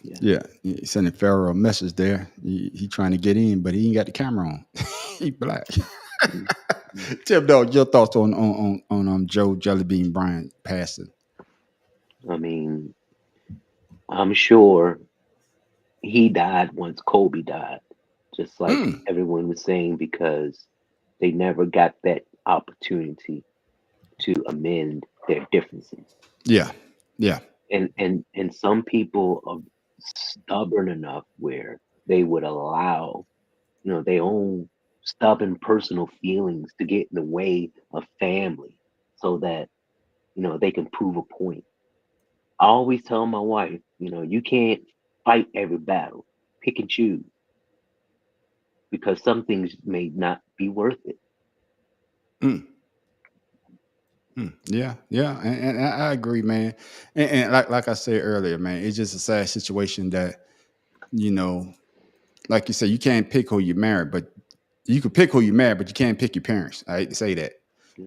Yeah. Yeah, he sending Pharaoh a message there. He trying to get in, but he ain't got the camera on. He black. Mm, mm. Tim Dog, your thoughts on Joe Jellybean Bryant passing? I mean, I'm sure he died once Kobe died, just like Mm, everyone was saying, because they never got that opportunity to amend their differences. yeah, yeah. And some people are stubborn enough where they would allow, their own stubborn personal feelings to get in the way of family so that, they can prove a point. I always tell my wife, you can't fight every battle. Pick and choose, because some things may not be worth it. Mm, yeah, yeah, and I agree, man. And like I said earlier, man, it's just a sad situation that you know, like you said, you can't pick who you marry, but you can pick who you marry, but you can't pick your parents. I hate to say that.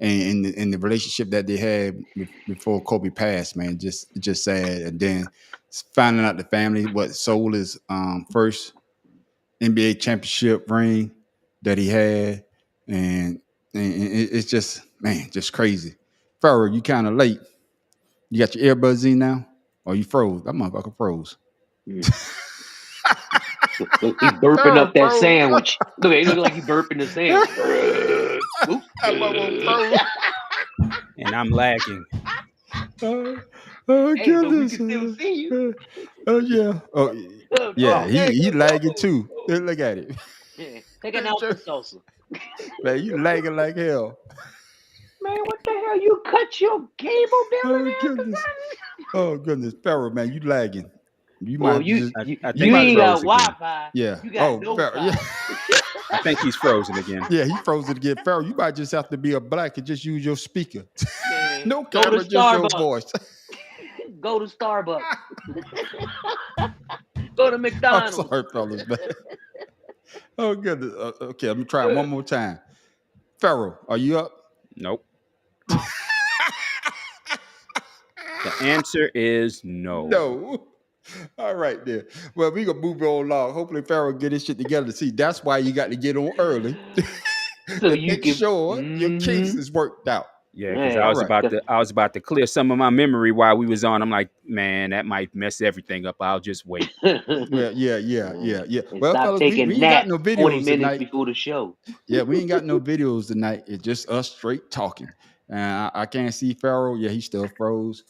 And in the relationship that they had before Kobe passed, man, just sad. And then finding out the family what sold his first NBA championship ring that he had, and it's just man, just crazy. Farrell, you kind of late. You got your earbuds in now, or you froze? That motherfucker froze. Mm. Look, he burping Farrell up that froze. sandwich. Look, he look like he burping the sandwich. Oops. That motherfucker froze. And I'm lagging. Oh, oh Hey, but we goodness. can still see you. Oh yeah. Oh yeah. Oh, there He you go. lagging too. Look at it. Yeah. Take an Alka-Seltzer. Man, you lagging like hell. Man, what the hell? You cut your cable bill in Oh half? goodness. Oh goodness. Pharaoh, man, you lagging. You might Well, have to you just you, I you you think he might ain't got froze again. Wi-Fi. yeah. You got Oh no Pharaoh, yeah. fi. I think he's frozen again. Yeah, he froze it again. Pharaoh, you might just have to be a black and just use your speaker. Man, No go to camera, just your Starbucks. voice. Go to Starbucks. Go to I'm McDonald's. sorry, fellas, man. Oh goodness. Okay, I'm gonna try it one more time. Pharaoh, are you up? Nope. The answer is no. No. All right, then. Well, we gonna move on along. Hopefully, Pharaoh get his shit together. See, that's why you got to get on early So to you make can. sure your case Mm-hmm. is worked out. Yeah, because Yeah. All right. I was about to clear some of my memory while we was on. I'm like, man, that might mess everything up. I'll just wait. Well, yeah, yeah, yeah, yeah. And Well, stop fellas, we taking ain't got naps no 40 videos minutes tonight. before the show. Yeah, we ain't got no videos tonight. It's just us straight talking. I can't see Pharaoh. Yeah, he still froze.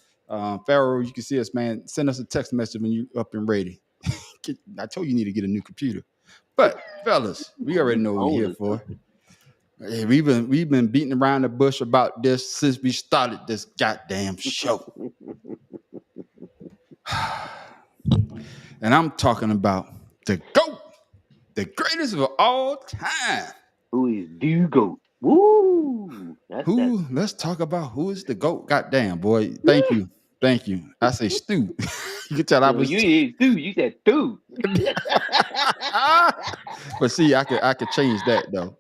Pharaoh, you can see us, man. Send us a text message when you up and ready. I told you need to get a new computer. But fellas, we A already new know what we're phone here or for. something. Hey, we've been beating around the bush about this since we started this goddamn show. And I'm talking about the GOAT, the greatest of all time. Who is Dugo? Woo! That's Let's talk about who is the GOAT. Goddamn, boy. Thank yeah. you. Thank you. I say Stu. You can tell I No, was you ain't two. You said two. but see, I could change that though.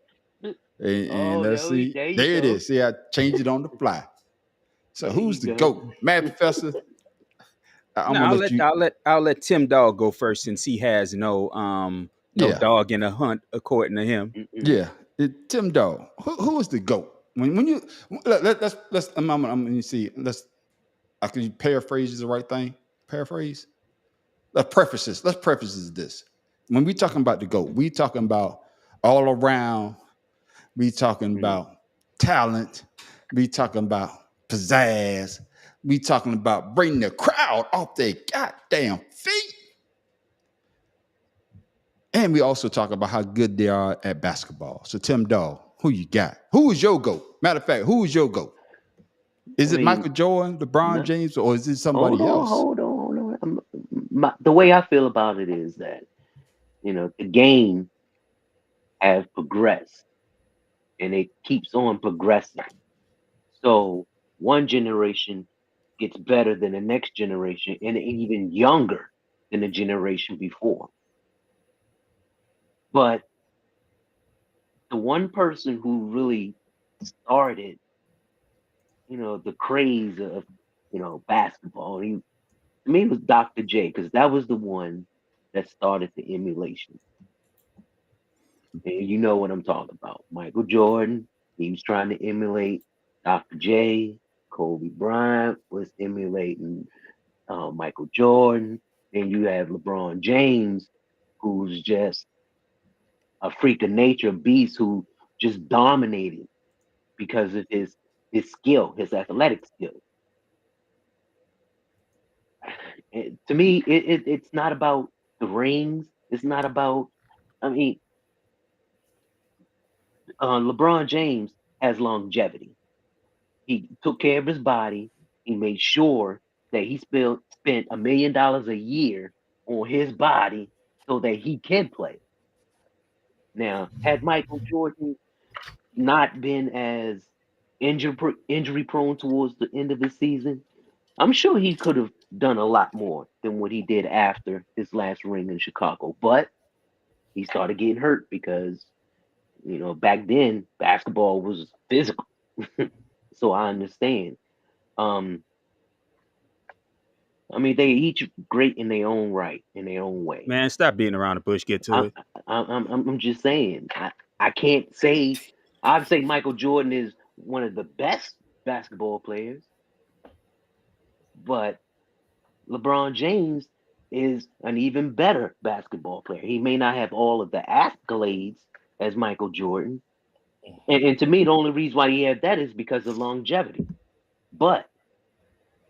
And Oh, let's see. there you There it go. is. See, I changed it on the fly. So There who's you the go. GOAT? Mad Professor, I'm No, gonna let you. I'll let Tim Dog go first since he has no Yeah, dog in the hunt according to him. Mm-mm. yeah. Tim Dog. Who is the GOAT? When you let's I'm see. I can paraphrase is the right thing. Paraphrase. Let's preface this. When we talking about the GOAT, we talking about all around. We talking Mm. about talent. We talking about pizzazz. We talking about bringing the crowd off their goddamn feet. And we also talk about how good they are at basketball. So Tim Dog, who you got? Who is your GOAT? Matter of fact, who is your GOAT? I Is it mean, Michael Jordan, LeBron no, James, or is it hold somebody on, else? hold on, hold on. The way I feel about it is that the game has progressed and it keeps on progressing. So one generation gets better than the next generation and even younger than the generation before. But the one person who really started, the craze of, basketball, To me, it was Dr. J, because that was the one that started the emulation. And you know what I'm talking about. Michael Jordan, he was trying to emulate Dr. J. Kobe Bryant was emulating Michael Jordan. And you have LeBron James, who's just a freak of nature beast who just dominated because of his skill, his athletic skill. To me, it's not about the rings. It's not about. I mean, LeBron James has longevity. He took care of his body. He made sure that he spent $1 million a year on his body so that he can play. Now, had Michael Jordan not been as injury prone towards the end of the season, I'm sure he could have done a lot more than what he did after his last ring in Chicago. But he started getting hurt because, back then basketball was physical. So I understand. I mean, they each great in their own right, in their own way. Man, stop beating around the bush. Get to it. I'm just saying. I can't say. I'd say Michael Jordan is one of the best basketball players, but LeBron James is an even better basketball player. He may not have all of the accolades as Michael Jordan, and to me, the only reason why he had that is because of longevity. But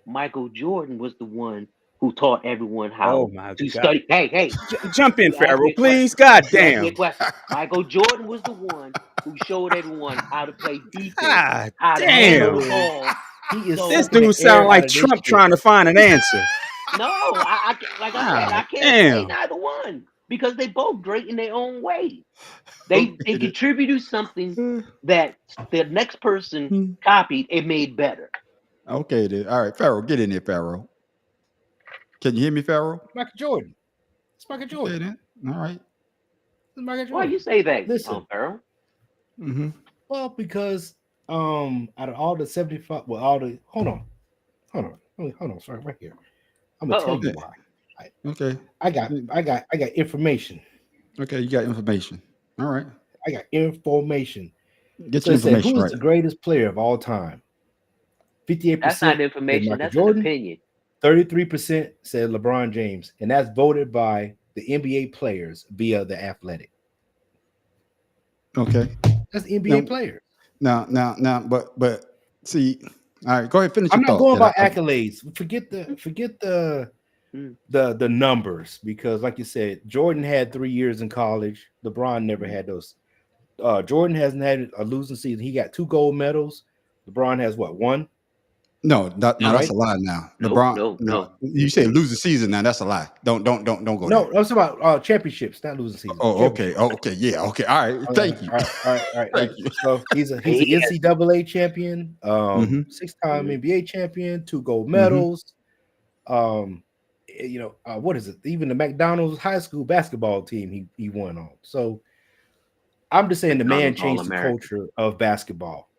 Michael Jordan was the one who taught everyone how Oh my to God. study. Hey, Jump in, you asked me Pharaoh, a please. question. God You asked me a damn. question. Michael Jordan was the one who showed everyone how to play defense, God how to handle the damn. ball. He is So This sucking the dude air sound out like of this Trump shit. trying to find an answer. no, I like I said, I God can't say damn. neither one because they both great in their own way. They Okay. contributed something that the next person copied and made better. Okay, then. All right, Pharaoh, get in there, Pharaoh. Can you hear me, Pharaoh? Michael Jordan. It's Michael Okay, Jordan. then. All right. It's Michael Why Jordan. you say that, Listen. Farrell? Mm-hmm. Well, because out of all the 75, well, all the hold on, sorry, right here. I'm gonna tell you why. Okay. I got information. Okay, you got information. All right. I got information. Get So your it said, information who is right. the greatest player of all time? 58% That's not said information. Michael That's Jordan. an opinion. 33% said LeBron James, and that's voted by the NBA players via the Athletic. Okay. That's the NBA players. Now, but see, all right, go ahead, finish I'm your not thought. going by accolades. Forget the Mm. the numbers, because like you said, Jordan had 3 years in college. LeBron never had those. Jordan hasn't had a losing season. He got 2 gold medals. LeBron has what, 1? No, that's Right? a lie. Now, Nope, LeBron, no. you say lose the season. Now that's a lie. Don't go No, there. I'm talking about championships, not losing season. Oh, okay. Oh, okay. Yeah. Okay. All right. Thank you. All right. Thank you. So he's an He has- NCAA champion, Mhm. 6-time NBA champion, 2 gold Mhm. medals. What is it? Even the McDonald's high school basketball team he won on. So I'm just saying the man McDonald's changed the All-American. culture of basketball.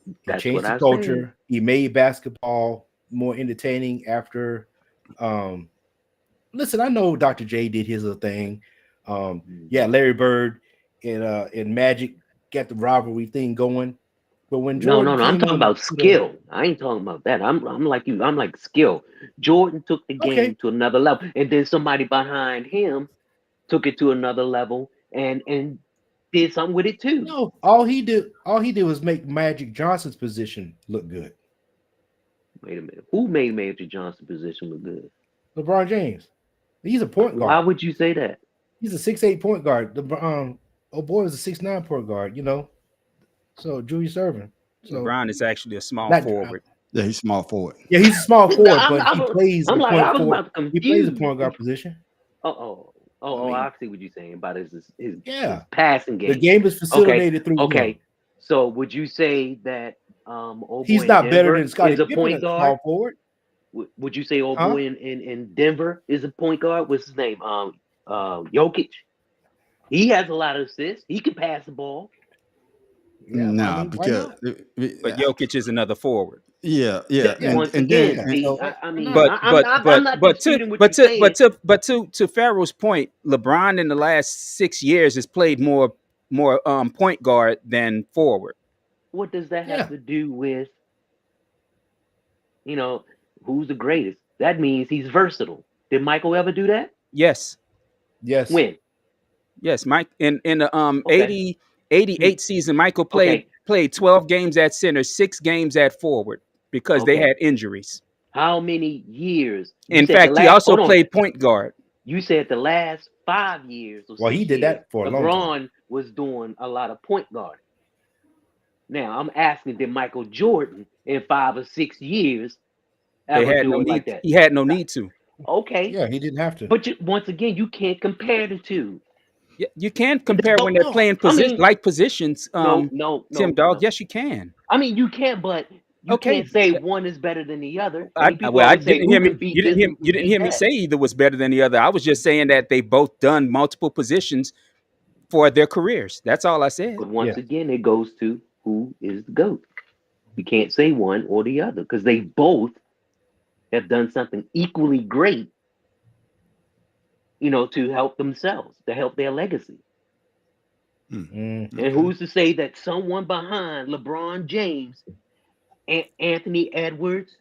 He That's changed what the I culture. said. He made basketball more entertaining after. Listen, I know Dr. J did his little thing. Yeah, Larry Bird and Magic got the rivalry thing going. But when Jordan No. I'm came talking on about to skill. I ain't talking about that. I'm like you. I'm like skill. Jordan took the game to another level, and then somebody behind him took it to another level and did something with it too. No, all he did was make Magic Johnson's position look good. Wait a minute. Who made Magic Johnson position look good? LeBron James. He's a point guard. Why would you say that? He's a 6'8" point guard. The boy was a 6'9" point guard, So Julius Erving. So LeBron is actually a small forward. Yeah, he's small forward. Yeah, he's a small forward, but he plays I'm the like, point I was forward. about to confuse. He plays the point guard position. I see what you're saying about his Yeah. passing game. The game is facilitated through Okay. him. So would you say that He's not better than Scottie is a Pippen point at guard? small forward? Would you say boy in Denver is a point guard? What's his name? Jokic. He has a lot of assists. He can pass the ball. Yeah, Nah, I mean, why because not? But Jokic is another forward. Yeah, Yeah, yeah, Once and again, then see, no, I no, mean, But I'm not disputing what you're saying. to Farrell's point, LeBron in the last 6 years has played more point guard than forward. What does that have yeah, to do with, you know, who's the greatest? That means he's versatile. Did Michael ever do that? Yes, yes. When? yes, Mike in the Okay. 88 season, Michael played Okay. 12 games at center, 6 games at forward because they Okay. had injuries. How many years? You In said the fact, he last. also Hold on. played point guard. You said the last 5 years or Well, he 6 did years, that for a long time. LeBron was doing a lot of point guard. Now I'm asking, did Michael Jordan in 5 or 6 years They ever had no do it like need. that? He had no need to. Okay, Yeah, he didn't have to. but once again, you can't compare the two. You can compare when they're No, playing I mean, positions. Tim Dog, no. yes, you can. I mean, you can't, but you Okay, can't say one is better than the other. I mean, people I always say, didn't hear "Who me. can beat this? Who You can didn't beat hear me that?" say either was better than the other. I was just saying that they both done multiple positions for their careers. That's all I said. But once Yeah, again, it goes to who is the GOAT. You can't say one or the other because they both have done something equally great, to help themselves, to help their legacy. And okay. who's to say that someone behind LeBron James, Anthony Edwards,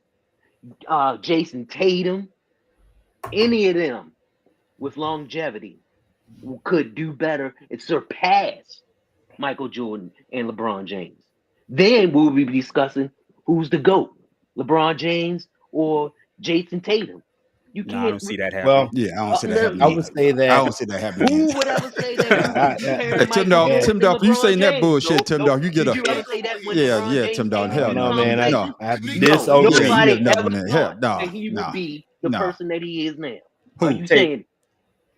Jason Tatum, any of them with longevity could do better and surpass Michael Jordan and LeBron James? Then we'll be discussing who's the GOAT, LeBron James or Jason Tatum. You No, I can't. don't see that happening. well, Yeah, I don't see that No, happening I either. would say I that. don't see that happening who either. would ever say that we can compare Hey, Michael Man, Tim Jordan and Dog, you LeBron saying that James? bullshit, Tim Nope. Dog. You get Did a you ever say that when yeah, LeBron yeah, James Tim Dog. came Hell into the no, no, man, I, conversation? no, I No, disagree. yeah, you nobody have never ever done that. Hell, thought no, that he would no, be the no. person that he is now. Are Who? you saying?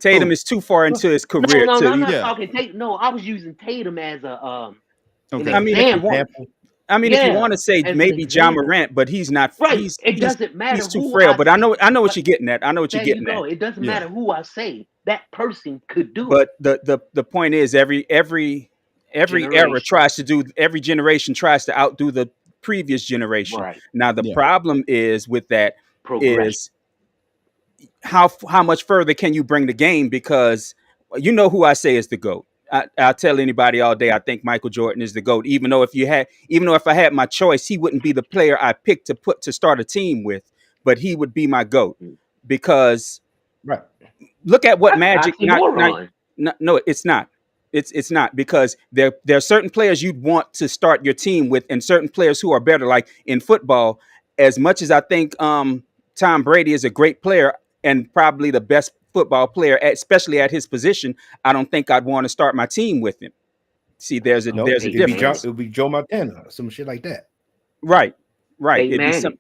Tatum Who? is too far into his No, career no, no. I'm to. not Yeah. talking Tatum. No, I was using Tatum as an Okay. I mean, if you want, example. if you Yeah, want to say as an maybe John example. Morant, but he's not. Right. It doesn't He's matter too who frail. I But I say. know what But you're getting at. I know what you're there you getting go. at. It doesn't Yeah. matter who I say. That person could do it. But the point is, every era Generation. tries to do. Every generation tries to outdo the previous generation. Right. Now the Yeah. problem is with that Progression. is how much further can you bring the game? Because you know who I say is the GOAT. I'll tell anybody all day I think Michael Jordan is the GOAT. Even though if I had my choice, he wouldn't be the player I picked to start a team with, but he would be my GOAT. Because Right. look at what That's Magic oxymoron. no, it's not. It's not, because there are certain players you'd want to start your team with, and certain players who are better. Like in football, as much as I think Tom Brady is a great player and probably the best football player, especially at his position, I don't think I'd want to start my team with him. See, there's a No, there's a Peyton Manning. difference. It would be Joe Montana, or some shit like that. Right. Peyton It'd be some Manning.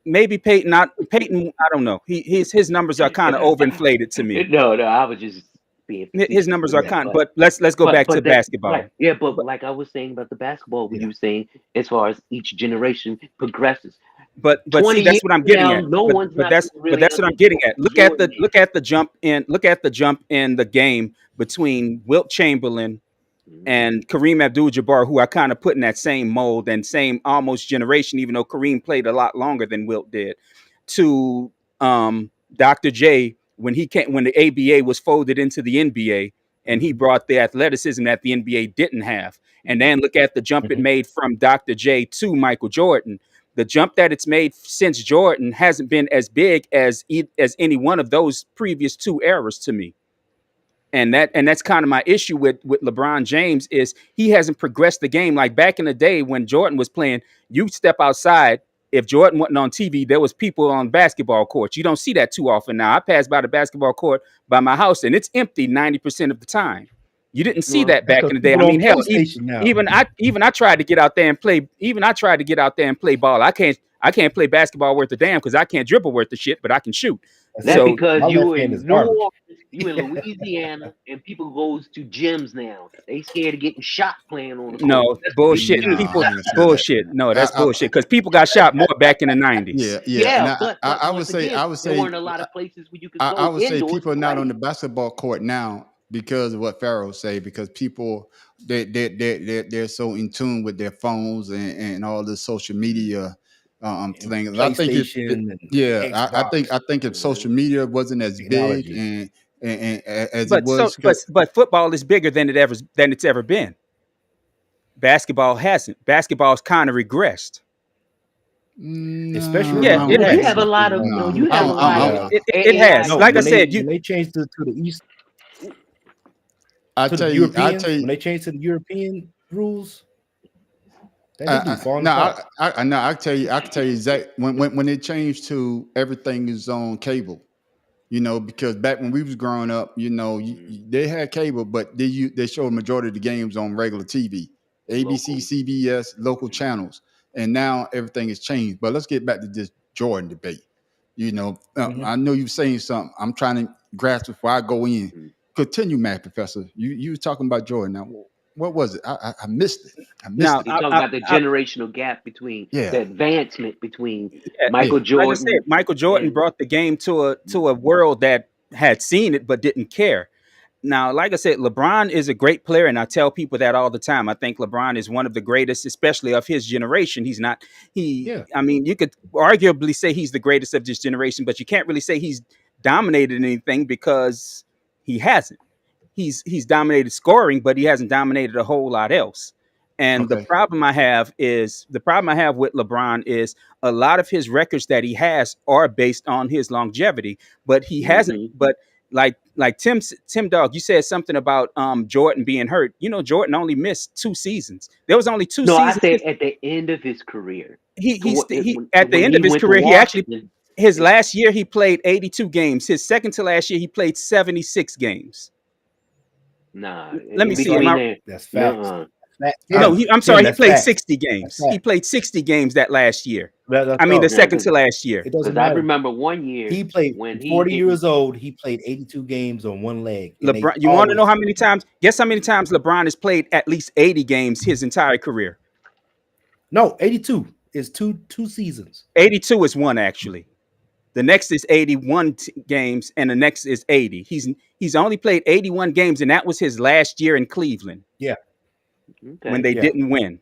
maybe Peyton. Not Peyton. I don't know. His numbers are kind of overinflated to me. No, I was just being His facetious numbers with are that, kind. But let's go back to basketball. right. Yeah, but But like I was saying about the basketball, when Yeah. you were saying as far as each generation progresses, but see, 20 that's years what I'm from getting now, at. no one's not That's gonna really what I'm understand getting at. who Jordan is. Look at the jump in the game between Wilt Chamberlain and Kareem Abdul-Jabbar, who I kind of put in that same mold and same almost generation, even though Kareem played a lot longer than Wilt did, to Dr. J when the ABA was folded into the NBA, and he brought the athleticism that the NBA didn't have. And then look at the jump it Mhm. made from Dr. J to Michael Jordan. The jump that it's made since Jordan hasn't been as big as any one of those previous two eras to me. And that's kind of my issue with LeBron James is he hasn't progressed the game. Like back in the day when Jordan was playing, you step outside. If Jordan wasn't on TV, there was people on basketball courts. You don't see that too often now. I pass by the basketball court by my house and it's empty 90% of the time. You didn't see Well, that That's back because in the day. I people on mean, hell, PlayStation now. even I tried to get out there and play. Even I tried to get out there and play ball. I can't play basketball worth a damn because I can't dribble worth the shit, but I can shoot. That's that's So because My you left hand is in New garbage. Orleans, you in Louisiana, and people goes to gyms now. They scared of getting shot playing on the court. no, That's what they bullshit. do. No, People, I ain't say that. bullshit. No, that's I, bullshit. Because people got shot more back in the 90s. yeah, and Yeah, but I would once say again, there weren't a lot of places where you could I go would say indoors people are to not on play. the basketball court now because of what Pharaoh say, because people they're so in tune with their phones and all the social media and things. I think PlayStation and yeah, Xbox I think if social media wasn't as big technology. and as it But so was, 'cause but football is bigger than it's ever been. Basketball hasn't. Basketball's kind of regressed. Especially no, Yeah, I when don't it No, think you has. have a so. lot of no, No, you have a lot No, of yeah. it AI. has. No, Like I said, when they changed to the East I to the tell you, Europeans, when they changed to the European rules, that dude falling no, apart. no, I can tell you exactly when it changed to everything is on cable. You know, because back when we was growing up, you know, they had cable, but they showed majority of the games on regular TV, ABC, Local. CBS, local channels, and now everything has changed. But let's get back to this Jordan debate. You know, Mhm. I know you're saying something. I'm trying to grasp before I go in. Mhm. Continue, Matt Professor. You were talking about Jordan. Now, what was it? I missed it. I missed now it. He talking about the generational gap between Yeah, the advancement between yeah, yeah. Michael like I said, Jordan Michael Jordan and brought the game to a world that had seen it but didn't care. Now, like I said, LeBron is a great player, and I tell people that all the time. I think LeBron is one of the greatest, especially of his generation. He's not he. Yeah. I mean, you could arguably say he's the greatest of this generation, but you can't really say he's dominated anything because he hasn't. He's dominated scoring, but he hasn't dominated a whole lot else. And Okay. the problem I have with LeBron is a lot of his records that he has are based on his longevity, but he hasn't. Mhm. But like Tim Dog, you said something about Jordan being hurt. You know, Jordan only missed 2 seasons. There was only two No, I seasons. said at the end of his career. He at the When end he of his went to career, he actually Washington, his it, last year he played 82 games. His second to last year he played 76 games. nah, Let me in see. Am between I there, That's facts. no, Fact, No, Tim, I'm Tim, sorry. He that's played facts. 60 That's games. He facts. played 60 games that last year. That's I mean, the all. yeah, second to last year. It doesn't because I matter. remember one year He played when he 40 didn't. years old. He played 82 games on one leg, and they LeBron, you want to know always how many times? Guess how many times LeBron has played at least 80 games his entire career? no 82 is two seasons. 82 is one actually. The next is 81 games, and the next is 80. He's only played 81 games, and that was his last year in Cleveland Yeah, when Okay, they yeah. didn't win.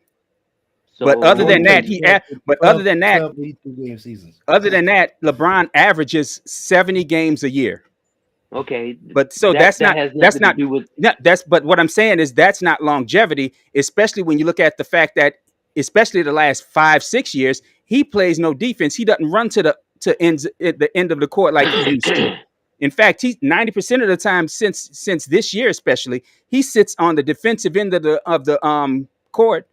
But other so than Jordan that, played 12, but 12, 12 82 game seasons. LeBron averages 70 games a year. okay, But so that has that's nothing to not do with. that's but what I'm saying is that's not longevity, especially when you look at the fact that especially the last 5-6 years he plays no defense. He doesn't run to ends at the end of the court like he used to. In fact, he's 90% of the time since this year especially he sits on the defensive end of the court.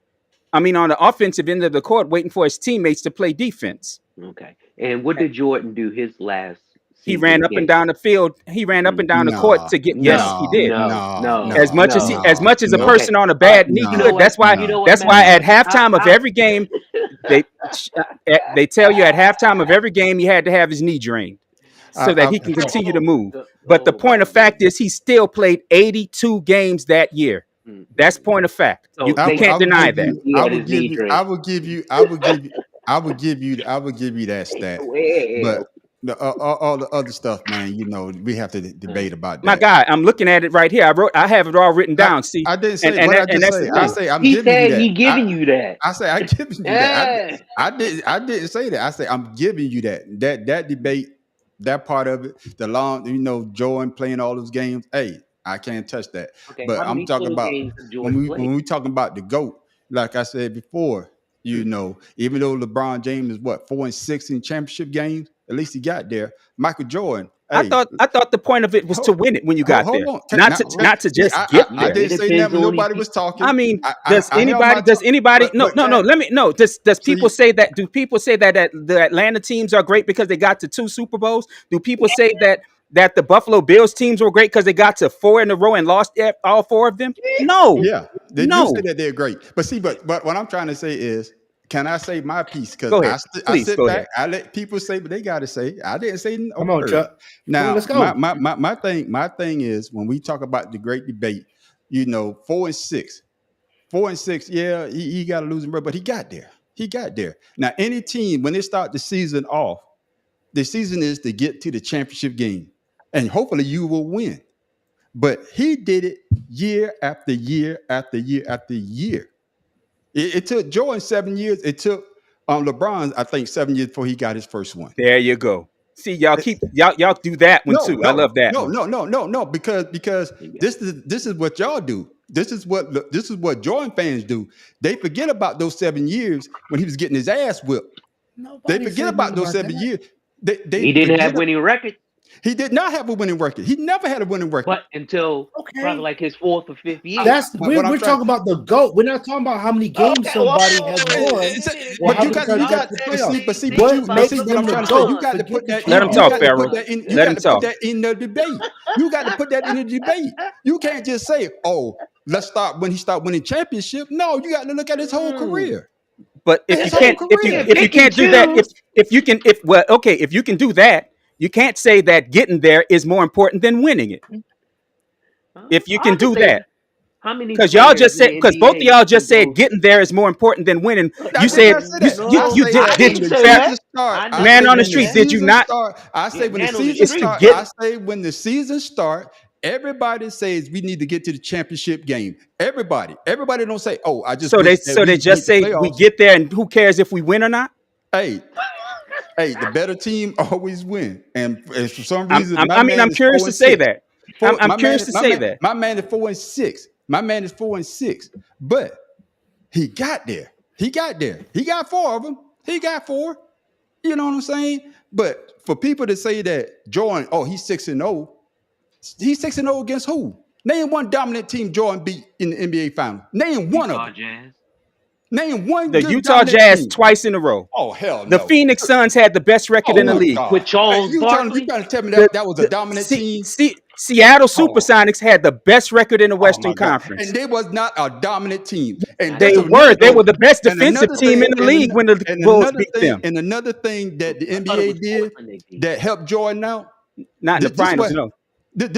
I mean on the offensive end of the court waiting for his teammates to play defense. Okay, and what did Jordan do his last He season ran up and game? down the field. He ran up and down the court No, to get. Yes, he No, did. no, no, As no. much as a no, Okay, person on a all right. bad knee You know could. what? That's why. You know what, That's Matt? why at I, halftime of I, every game, they they tell you at halftime of every game he had to have his knee drained so that he can continue to move. But the point of fact is he still played 82 games that year. mm. That's point of fact. You, So you they can't deny give that. you, he I had would his give knee you, drained. I would give you that stat. Well, But all the other stuff, man, you know, we have to debate about My that. guy, I'm looking at it right here. I have it all written I, down. See, I didn't and say and what I that, and just that's the say. I thing. say I'm he giving you said that. he giving you that. I say I giving you that. Yeah. I didn't say that. I say I'm giving you that. That debate, that part of it, the long, you know, Jordan playing all those games. Hey, I can't touch that. Okay, But how I'm many talking total about games did Jordan play? when we talking about the GOAT, like I said before, you know, even though LeBron James is what 4-6 in championship games, at least he got there. Michael Jordan, hey, I thought the point of it was to hold, win it when you got hold there, on. not to Oh, not to See, just get I yeah, there. it didn't say depends nothing. on if Nobody was talking. I mean, I held my does tongue. anybody no But no can no I, let me no does people see, say that do people say that the Atlanta teams are great because they got to 2 Super Bowls? Do people say that the Buffalo Bills teams were great because they got to 4 in a row and lost all 4 of them? No, yeah, they do say no. that they're great. But see, but what I'm trying to say is, can I say my piece? Because Go ahead, I please sit go ahead. back, I let people say what they got to say. I didn't say a Come on, word. Chuck. Come on, Now, let's go. my thing is when we talk about the great debate, you know, 4-6, 4-6. Yeah, he got a losing record, but he got there. He got there. Now, any team when they start the season off, the season is to get to the championship game, and hopefully you will win. But he did it year after year after year after year. It took Jordan 7 years. It took LeBron, I think 7 years before he got his first one. There you go. See, y'all do that one too. I love that one. No, because this is what y'all do. This is what Jordan fans do. They forget about those 7 years when he was getting his ass whipped. Nobody They forget said about nothing those 7 that. years. They He didn't forget have winning records, He did not have a winning record. He never had a winning record. but until Okay. probably like his 4th or 5th year. That's But we're what I'm talking trying- about the GOAT. We're not talking about how many games somebody has won. But how you many got, times you they got, the but playoffs. see, but see, What but makes see, what them I'm the trying to say, GOAT? you got to Forget put that. the Let him you talk, got to Pharaoh. put that in. You Let got him to talk. put that in the debate. You got to put that in the debate. You can't just say, "Oh, let's start when he start winning championship." No, you got to look at his whole career. But if His you whole can't, career. if you can't do that, if you can do that, you can't say that getting there is more important than winning it. If you can do that, how many? because y'all just players said, in the because both of NBA y'all just can said go- getting there is more important than winning. I You did said not say that. you I you say did that did when you the Pharaoh? season start, I Man say on the when street, did you season not? start, I say when the man on the season street. start, Get- I say when the season start, everybody says we need to get to the championship game. Everybody don't say, "Oh, I just So wish they that we just make the say we playoffs." get there and who cares if we win or not? Hey, the better team always win, and for some reason, I'm curious to say that. I'm curious to say that. My man is 4-6. My man is 4-6, but he got there. He got 4 of them. He got 4. You know what I'm saying? But for people to say that Jordan, oh, he's 6-0, he's 6-0 against who? Name one dominant team Jordan beat in the NBA Final. Name one of them. Jazz. Name one The good Utah dominant Jazz team. twice in a row. Oh hell The no. Phoenix Suns had the best record Oh in the my league. God. With Charles you Barkley? trying to tell me The- that was a dominant team? Seattle Supersonics had the best record in the Oh, my Western God. Conference. And they was not a dominant team. And They that's were. They another- were the best and defensive another team in thing- the league when the and Bulls another beat thing, them. And another thing that the I thought it NBA was did Portland they beat. that helped Jordan out. Not in the This is finals, what- no.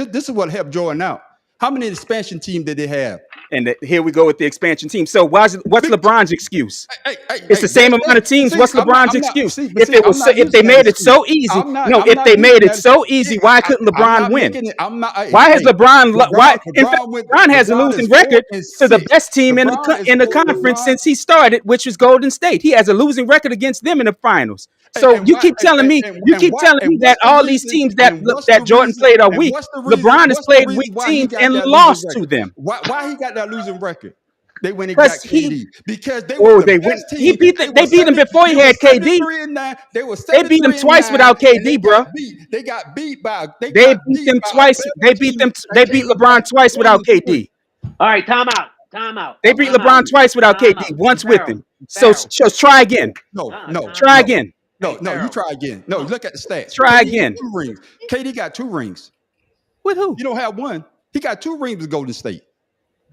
This is what helped Jordan out. How many expansion teams did they have? And here we go with the expansion team. So what's LeBron's excuse? Hey, It's the same amount of teams. see, What's I'm LeBron's not- I'm not- excuse? see, If it was, I'm not if they using that made it excuse. so easy, I'm not- no. I'm If not they using made it that so excuse. easy, why couldn't I'm LeBron not win? making it- I'm not. Why has LeBron? Why? In fact, went- LeBron has a LeBron losing is record 4-6. to the best team in LeBron is the 4 conference LeBron- since he started, which was Golden State. He has a losing record against them in the finals. So And you why- keep telling me, and you keep why- telling and me what's that the all these reason- teams that and what's that the Jordan reason- played are and weak. what's the reason- LeBron has what's the played reason weak why he teams got and that losing lost to record? them. Why he got that losing record? They went and Because got KD because they Oh, were the they best win. team. He beat them. They were beat him before he had KD. 73-9. They were They beat them 73-9, twice without KD, and they bro. got beat. They got beat by. They got beat them by a twice. better They beat team them. that They beat came LeBron back twice without 1-3. KD. All right, time out. They beat Time LeBron out. twice without Time KD. out. Once with Farrell, him. So Farrell. try again. No, Try no, again. No, Hey, no, you Farrell. try again. No, look at the stats. Try KD got again. 2 rings. KD got 2 rings. With who? You don't have one. He got 2 rings with Golden State.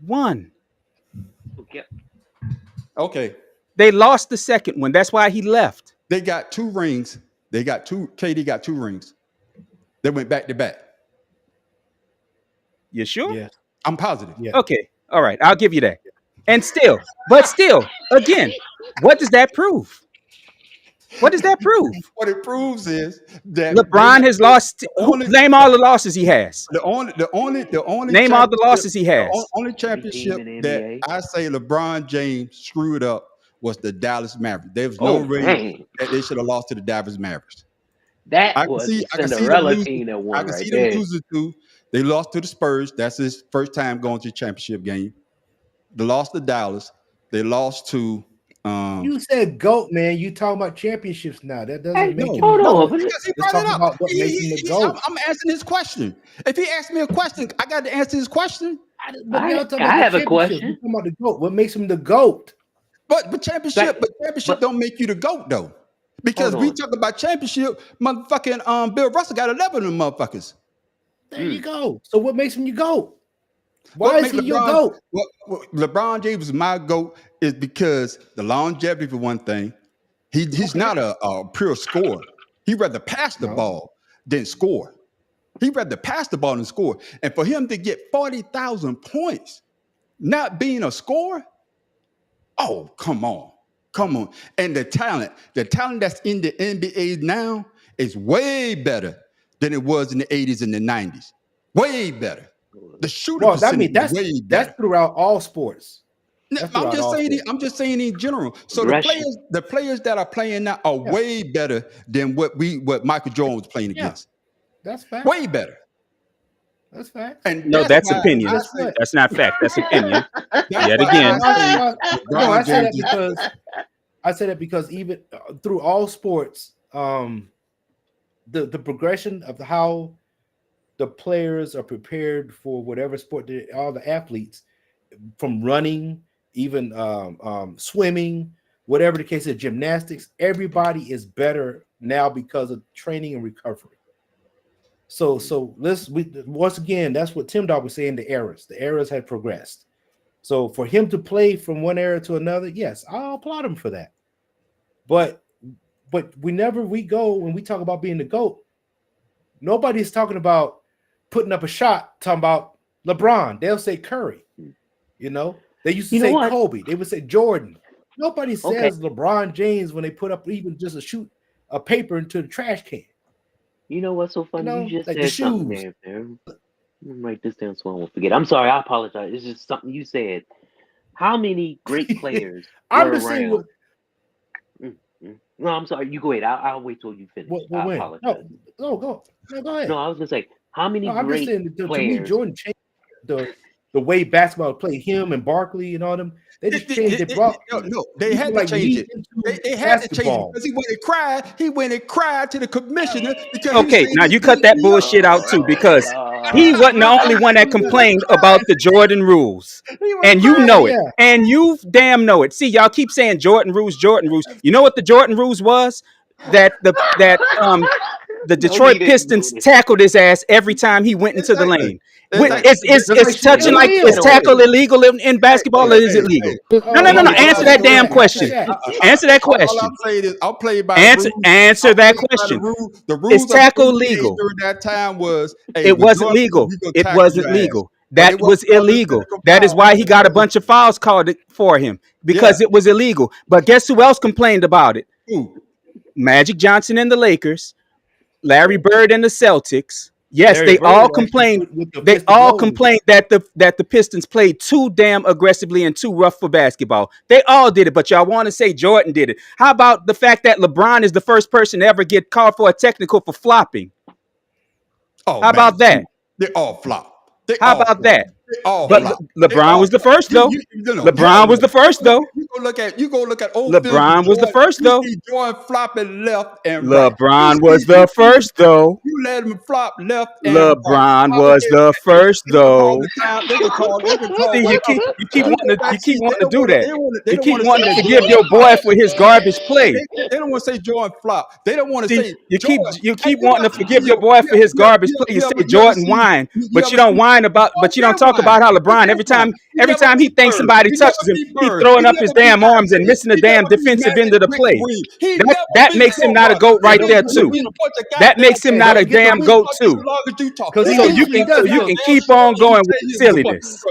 One. Okay. Okay. They lost the second one. That's why he left. They got 2 rings. They got 2. KD got 2 rings. They went back to back. You sure? Yeah. I'm positive. Yeah. Okay. All right. I'll give you that. And still, again, what does that prove? What does that prove? What it proves is that LeBron has lost. only- Name all the losses he has. the only Name all the championship- losses he has. The only championship in the that NBA. I say LeBron James screwed up was the Dallas Mavericks. There was no Oh, reason dang. that they should have lost to the Dallas Mavericks. That I can was see- the I can see them Cinderella losing- team that I won can right see there. them losing too. They lost to the Spurs. That's his first time going to the championship game. They lost to Dallas. They lost to. You said GOAT, man. You talking about championships now. That doesn't Hey, make him hold GOAT. on. Because he Let's brought it talk up. about what makes him the GOAT. I'm answering his question. If he asked me a question, I got to answer his question. But I- y'all talking I about the have a championships. question. We talking about the GOAT. What makes him the GOAT? But championship but- don't make you the GOAT though. Because Hold we on. talk about championship, motherfucking Bill Russell got 11 of them motherfuckers. There you go. So what makes him your GOAT? What Why is make he your LeBron- GOAT? what LeBron James is my GOAT is because the longevity for one thing. He's not a pure scorer. He'd rather pass the ball than score. He'd rather pass the ball than score. And for him to get 40,000 points, not being a scorer, oh, come on. And the talent that's in the NBA now is way better than it was in the 80s and the 90s. Way better. The shooting Well, I percentage mean, is way better. that's throughout all sports. No, That's throughout all sports. I'm just saying in general. So Aggression. the players that are playing now are Yeah. way better than what Michael Jordan was playing Yeah. against. That's fact. Way better. That's fact. And No, that's why opinion. I say, That's not fact. That's opinion. that's Yet why again. I say No, LeBron I say that James is- because I say that because even through all sports, the progression of how the players are prepared for whatever sport all the athletes, from running, even swimming, whatever the case is, gymnastics, everybody is better now because of training and recovery. So once again, that's what Tim Dog was saying. The eras had progressed. So for him to play from one era to another, yes, I'll applaud him for that. But whenever we go when we talk about being the GOAT, nobody's talking about putting up a shot, talking about LeBron. They'll say Curry. You know, they used to You know say what? Kobe. They would say Jordan. Nobody Okay. says LeBron James when they put up even just a paper into the trash can. You know what's so funny? know, You just like the said something shoes. there. Let me write this down so I won't forget. I'm sorry. I apologize. It's just something you said. How many great players I'm were just saying around? No, I'm sorry. You go ahead. I'll wait till you finish. I when? apologize. No, go ahead. No, I was gonna say how many No, I'm just great saying that to me, players. Jordan changed the way basketball played. Him and Barkley and all them, they just changed. They brought they had to change it. They had to change it basketball. because he went and cried to the commissioner because Okay, now you cut that bullshit out too, because Oh, he wasn't the only one that complained about the Jordan rules. And you know it. Yeah. And you damn know it. See, y'all keep saying Jordan rules, Jordan rules. You know what the Jordan rules was? That the Detroit he didn't Pistons do this. tackled his ass every time he went into the lane. Exactly. It's touching like is tackle illegal in basketball or is it legal? No. Answer that damn question. Answer that question. All I'm saying is I'll play by Answer the rules. answer I'll that play by question. The rules. The rules Is tackle of the NBA legal? during that time was hey, It wasn't regardless, legal. we gonna It tackle wasn't your ass. legal. But That it was wasn't called a illegal. technical That is foul. why he got a bunch of fouls called for him, because it was illegal. But guess who else complained about it? Ooh. Magic Johnson and the Lakers, Larry Bird and the Celtics. Yes, Larry they Bird all actually complained. put with the They Pistons all lows. complained that the Pistons played too damn aggressively and too rough for basketball. They all did it, but y'all want to say Jordan did it. How about the fact that LeBron is the first person to ever get called for a technical for flopping? Oh, How about that? They all flop. How about that? They all But flop. LeBron was the first though. LeBron was the first though. You go look at old LeBron was the first, you though. see Jordan flopping left and right. LeBron was the first though. You let him flop left and right. LeBron was the first though. They can call See, you keep wanting to do They that. don't You keep wanna wanting say to that forgive Jordan your boy for his garbage play. They don't want to say Jordan flop. They don't want to See, say you keep Jordan. wanting to forgive your boy for his garbage play. You say Jordan whine, but you don't whine about, but you don't talk about how LeBron every time he thinks somebody touches him, he's throwing up his damn arms and missing the damn defensive end of the play. That makes him not a GOAT right there too. That makes him not a damn GOAT too. So you can keep on going with the silliness.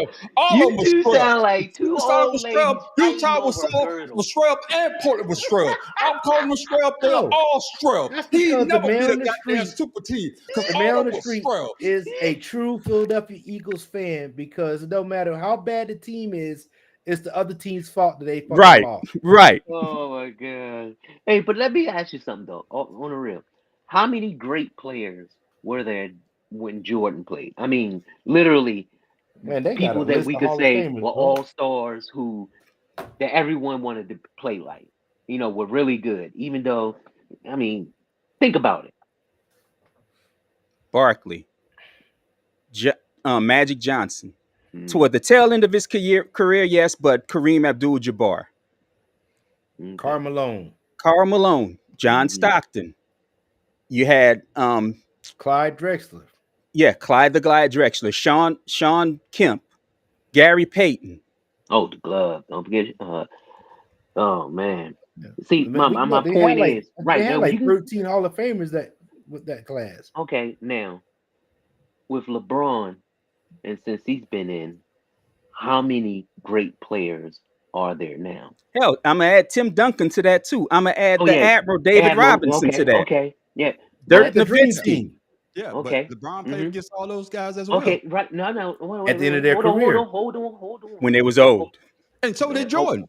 You two sound like two old ladies fighting Utah over a girdle. was scrubbed and Portland was scrubbed. I'm calling them scrubbed. They're No. all scrubbed. That's He because never the man been a on the goddamn street- super team. The man on the street is a true Philadelphia Eagles fan, because no matter how bad the team is, it's the other team's fault that they fucking Right. lost. Right. Oh my god. Hey, but let me ask you something though. On the real, how many great players were there when Jordan played? I mean, literally, Man, they got people a that list we of could Hall of say Famers, were bro. all stars that everyone wanted to play like. Were really good. Even though, I mean, think about it. Barkley, Magic Johnson. Mm, Toward the tail end of his career, yes, but Kareem Abdul-Jabbar, okay. Karl Malone, Karl Malone, John Mhm. Stockton. You had Clyde Drexler. Clyde the Glide Drexler, Sean Kemp, Gary Payton. Oh, the glove. Don't forget. Oh man. Yeah. See, I mean, my they point had is right they had now. like You can, 13 Hall of Famers with that class. okay, now with LeBron, and since he's been in, how many great players are there now? Hell, I'm gonna add Tim Duncan to that too. I'm gonna add Oh the yeah, Admiral David Admiral. Robinson to that. Okay, yeah. Dirk But The Dream Nowitzki. Team. Yeah, Okay. but LeBron played Mhm. against all those guys as well. okay, right. No. At the end of their career. Hold on. When they was old. And so did Man, Jordan.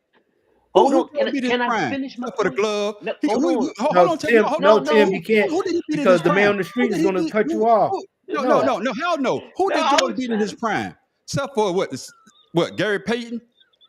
hold Who on. Jordan beat in his Can I prime? finish my Except for the point? glove. No, He, hold on. hold No, on, Tim. Tim. Hold No, on. Tim. You can't Who did he beat in because his the man prime? on the street Who is did he going to beat? cut you off. No, No. hell no. Who No, did I Jordan was beat in trying his to. prime? Except for what Gary Payton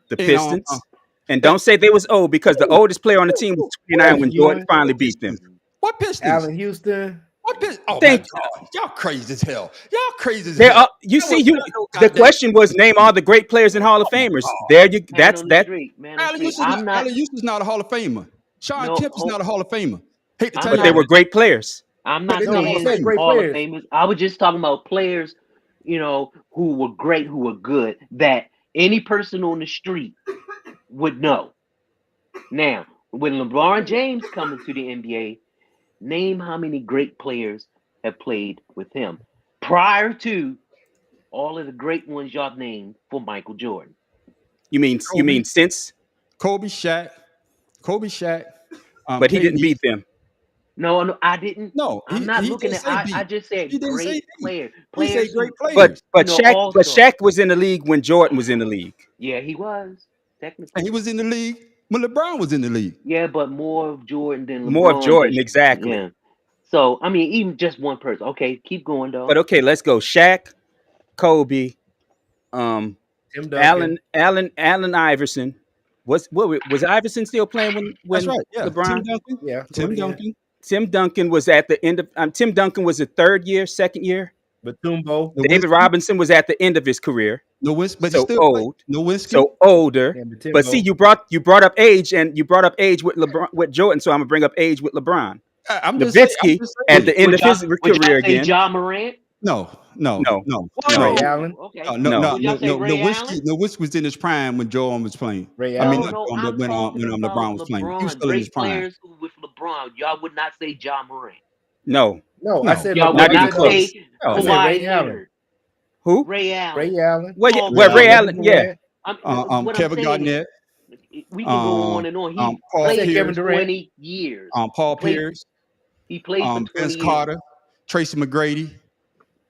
The and Pistons. And don't say they was old because the oldest player on the team was 29 Patrick when Jordan Ewing, finally beat them. what Pistons? Allen Houston. What Pistons? Oh my Thank God, y'all crazy as hell. Y'all crazy as There hell. are, you That see, was you. not no The goddamn. question was name all the great players and Hall of Oh my Famers. God. There you. Man That's on the that. street. Man on the Allen street. Houston's I'm not, not. Allen Houston's not a Hall of Famer. Sean No, Kemp is not a Hall of Famer. Hate to I'm tell But y'all they not. were that. great players. I'm But not they're not Hall He of saying said Famers. great Hall of players. Famers. I was just talking about players, who were great, who were good, that any person on the street would know. Now, when LeBron James coming to the NBA, name how many great players have played with him prior to all of the great ones y'all named for Michael Jordan. You mean Kobe, since? Kobe, Shaq, But he didn't KD. beat them. No, I didn't. No, I'm he not he looking didn't at. say I beat. just He said didn't say great beat. players, He said players great who But players, but Shaq all but stars. Shaq was in the league when Jordan was in the league. Yeah, he was and technically. he was in the league when LeBron was in the league. Yeah, but more of Jordan than More of LeBron. Jordan, Just exactly. yeah. So I mean, even just one person. Okay, keep going But though. okay, let's go. Shaq, Kobe, um, Tim Duncan. Allen Iverson. Was Iverson still playing That's when right. Yeah, Tim LeBron? Duncan. Yeah, Tim toward the end. Duncan. Tim Duncan was at the end of. Tim Duncan was the third year, second year. Batumbo. David Nowitzki. Robinson was at the end of his career, Nowitzki, but he so still played. old, Nowitzki. so older. And But see, Batumbo. you brought up age, and you brought up age with LeBron with Jordan. So I'm gonna bring up age with LeBron. I'm just saying. I'm Nowitzki just at saying. the end of his Would y'all career say again. Ja Morant? No, No, no. Ray Allen. Okay. no. Would y'all say Ray Allen? Nowitzki was in his prime when Jordan was playing. Ray I mean, Allen. not No, Jordan, but I'm talking when about LeBron was playing. He was LeBron. still in his Great prime. players who with LeBron. Y'all would not say Ja Morant. No, No, I No, said Y'all LeBron. would not even I not said no. close. say oh, I no. said Kawhi Ray Allen. Leonard, Who? Ray Allen, Ray Allen. Well, Paul well, Ray Pierce. Allen. Yeah. Durant. What I'm Kevin saying is, Garnett, we can go on and on. He I Paul played said for Kevin Pierce, Durant. 20 years. Paul Played. Pierce, He played for 20 Vince years. Carter, Tracy McGrady.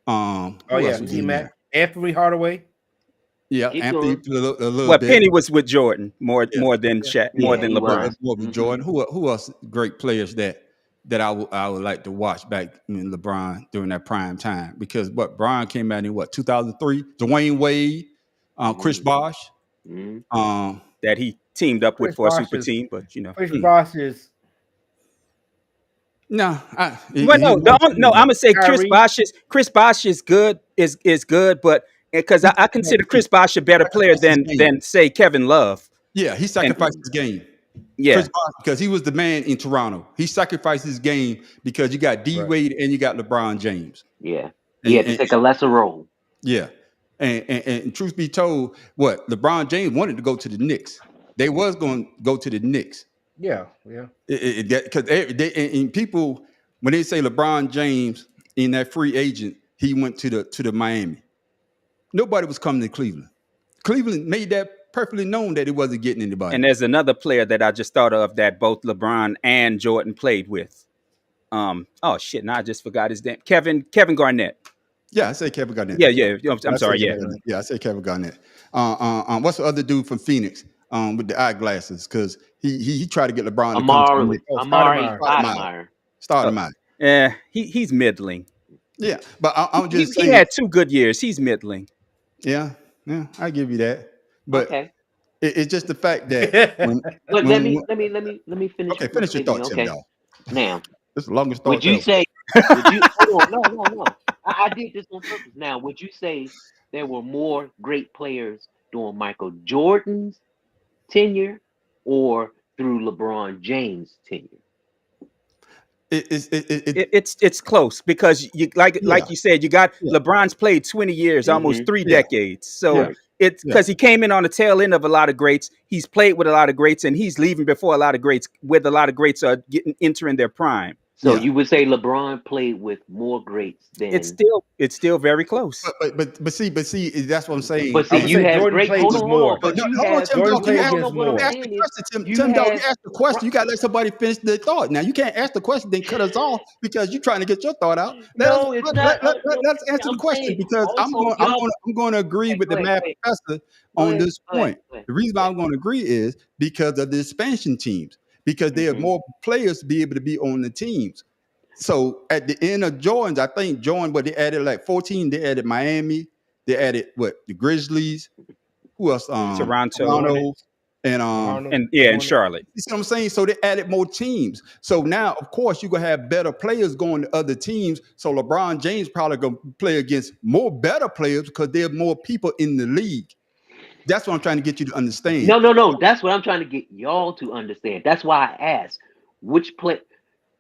Oh Who yeah, else was T in there? Mac. Anthony Hardaway. Yeah, Keep Anthony going. a little Well, bit. Penny was with Jordan more Yeah, than Yeah. Shaq, more Yeah, than he LeBron. was. more with Jordan. Who else? Great players that I would like to watch back in LeBron during that prime time because Brian came out in 2003. Dwayne Wade, Chris Mhm. Bosh. Mhm. That he teamed up with Chris for a Bosh super is team, but Chris Bosh is No, Well, no, I'm gonna say Kyrie. Chris Bosh is good, is good, but because I consider Chris Bosh a better player sacrificed his game. than say Kevin Love. Yeah, he sacrificed his game. Yeah, Chris Bosh, because he was the man in Toronto. He sacrificed his game because you got D Right. Wade and you got LeBron James. Yeah. He had to And take a lesser role. yeah, and truth be told, LeBron James wanted to go to the Knicks. They was going to go to the Knicks. Yeah. Because and people when they say LeBron James in that free agent, he went to the Miami. Nobody was coming to Cleveland. Cleveland made that perfectly known that it wasn't getting anybody. and there's another player that I just thought of that both LeBron and Jordan played with. Oh shit! Now I just forgot his name. Kevin Garnett. Yeah, I say Kevin Garnett. Yeah. I'm sorry. say Yeah, Kevin Garnett. Yeah, I say Kevin Garnett. What's the other dude from Phoenix with the eyeglasses? Because he tried to get LeBron to come to the Knicks. Amari Stoudemire. Stoudemire. Stoudemire. He's middling. Yeah, but I'm just He saying. had 2 good years. He's middling. Yeah, I give you that. But Okay. it's just the fact that But let me finish. Okay, finish your thought, Tim. Okay. Dog. Now, This is the longest thought. would you ever. say? Hold on, no. I did this on purpose. Now, would you say there were more great players during Michael Jordan's tenure or through LeBron James' tenure? It's close because like you said, you got Yeah. LeBron's played 20 years, almost 3 Yeah. decades. So Yeah. it's because he came in on the tail end of a lot of greats. He's played with a lot of greats, and he's leaving before a lot of greats, where a lot of greats are entering their prime. So Yeah. you would say LeBron played with more greats It's than. still very close. But see, that's what I'm saying. But I see, was you gonna say have Jordan great. played Hold with on, hold on. more. But No, you hold on, have. Tim Jordan Dog. You played No, asked, no, no. against What I'm you more. asked the saying is, question, you Tim Dog. You have. asked the question. You got to let somebody finish their thought. Now you can't ask the question then cut us off because you're trying to get your thought out. No, it's not. No, Let's answer the I'm question saying. because Also, y'all. I'm going to agree Okay, with go the ahead. math Go ahead. professor Go on ahead. this Go ahead. point. Go ahead. The reason why I'm going to agree is because of the expansion teams, because there are Mm-hmm. more players to be able to be on the teams. So at the end of Jordan's, I think Jordan, what they added like 14, they added Miami, they added what the Grizzlies, who else? Toronto Toronto, Hornets, and and the and Hornets. Charlotte. you see what I'm saying? So they added more teams. So now, of course, you're gonna have better players going to other teams. So LeBron James probably gonna play against more better players because there are more people in the league. That's what I'm trying to get you to understand. No. That's what I'm trying to get y'all to understand. That's why I asked which play.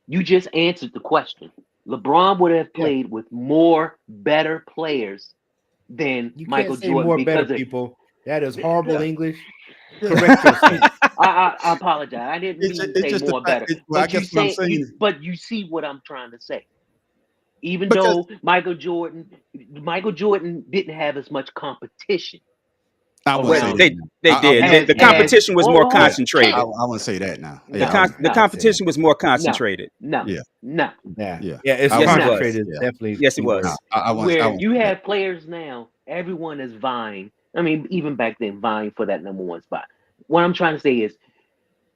You just answered the question. LeBron would have Yeah, played with more better players than you can't Michael say Jordan more better because of. people. That is horrible Yeah. English. Yeah. Correct yourself. I apologize. I didn't mean to It's say just the more fact. better. Well, I But you guess what I'm say saying you. is But you see what I'm trying to say. Even because though Michael Jordan didn't have as much competition I wouldn't say Well, around that. him Now. they did. wouldn't say The that. as competition was more hold on, I concentrated. wouldn't say that now. The Yeah, no, the I no, would say that. competition was more no, concentrated. no, Yeah, no, Yeah, yeah. yeah. It's I Yes, wouldn't it say that. was. concentrated. Yeah. Definitely Yes, it the No, word. was. I wouldn't. I where wouldn't you say that. have players now, everyone is vying. I mean, even back then, vying for that number one spot. What I'm trying to say is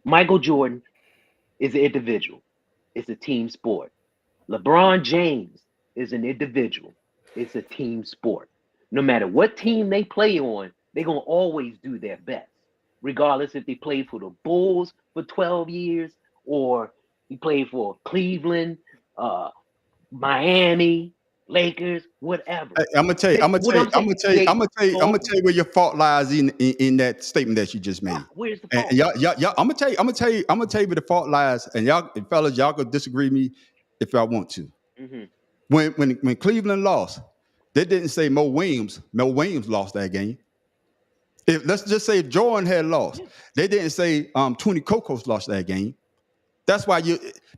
Michael Jordan is an individual. It's a team sport. LeBron James is an individual. It's a team sport. No matter what team they play on, they're going to always do their best, regardless if they play for the Bulls for 12 years or he played for Cleveland, uh, Miami, Lakers, whatever. I'm gonna tell you. I'm gonna What tell you. I'm I'm saying, gonna tell you. I'm they gonna tell you. I'm gonna go, tell you where your fault lies in that statement that you just made. where's the And fault? y'all. I'm gonna tell you. I'm gonna tell you. I'm gonna tell you where the fault lies. And y'all, fellas, y'all could disagree with me if y'all want to. Hmm. When Cleveland lost, they didn't say Mo Williams. Mo Williams lost that game. If let's just say if Jordan had lost, Yeah. they didn't say Tony Kokos lost that game. That's why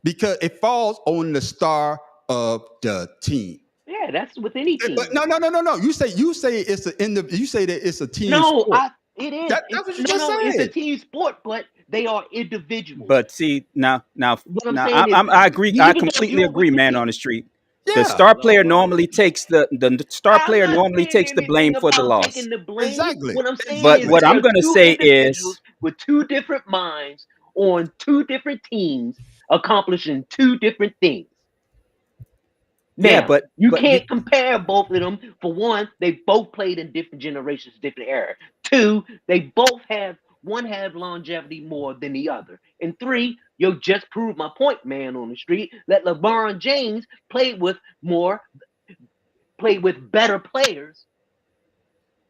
because it falls on the star of the team. Yeah, that's with any But team. no. You say it's you say that it's a team No, sport. it is. That's what you No, just no, it's a said. team sport, but they are individuals. But see, now, What I'm saying is, I agree. I even though completely you're with agree, the man. team, On the street, the Yeah, star player Lord, normally takes the star I'm player not normally saying takes the blame anything for the about loss. taking the blame. exactly, What I'm saying But is what exactly. they I'm are gonna two say individuals is, with two different minds on two different teams accomplishing two different things. yeah, Now, you but can't compare both of them. For one, they both played in different generations, different era. Two, they both have one have longevity more than the other. And three, you just proved my point, man, on the street. That LeBron James played with better players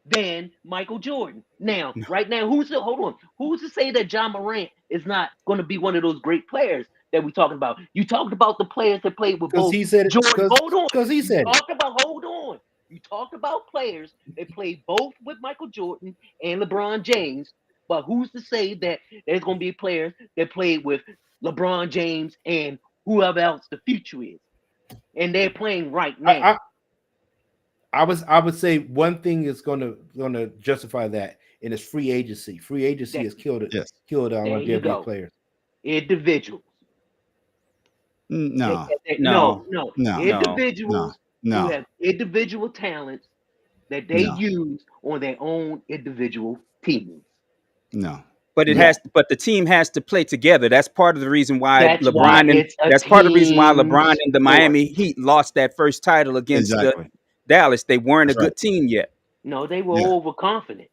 than Michael Jordan. Now, right now, who's to say that John Morant is not going to be one of those great players that we talking about? You talked about the players that played with Because both he said it. Jordan. Hold on. Because he You said it. talked about hold on. You talked about players that played both with Michael Jordan and LeBron James. But who's to say that there's going to be players that played with LeBron James and whoever else the future is, and they're playing right now? I would say one thing is gonna justify that, and it's free agency. Free agency That, has killed it. Yes. Killed there you longevity of go. players. Individuals. No, No, no, no, individuals who no, have individual talents that they no, use on their own individual teams. no, but it no. Yes, has but the team has to play together. That's part of the reason why that's why it's a That's part of the reason why team LeBron and the sport. Miami Heat lost that first title against the Exactly. Dallas. They weren't a That's right. good team yet. No, they were Yeah. overconfident.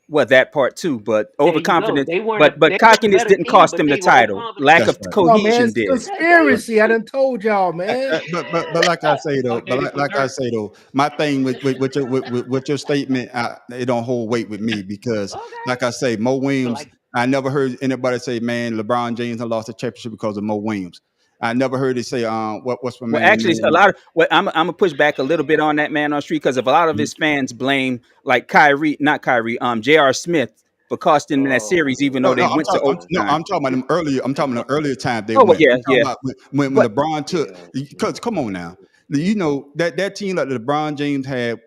Well, that part too, but There you go. overconfidence. They weren't But a cockiness better didn't team, cost but them the they were title. overconfident. Lack of That's right. Oh man, cohesion it's did. There you conspiracy. I done told y'all, man. But like I say though, did it for like I Dirk. say though, my thing with your statement, it don't hold weight with me because, Okay. like I say, Mo Williams. Like I never heard anybody say, "Man, LeBron James has lost the championship because of Mo Williams." I never heard it say, what's my Well, man actually, a name? lot of well, I'm gonna push back a little bit on that man on the street because of a lot of his fans blame like Kyrie, not Kyrie, J.R. Smith for costing them that series, even No, though they no, went to overtime. I'm talking about them earlier. I'm talking about the earlier time they Oh, well, went. yeah, I'm talking yeah. about when But LeBron took. Yeah, Because come on now, you know that team that LeBron James had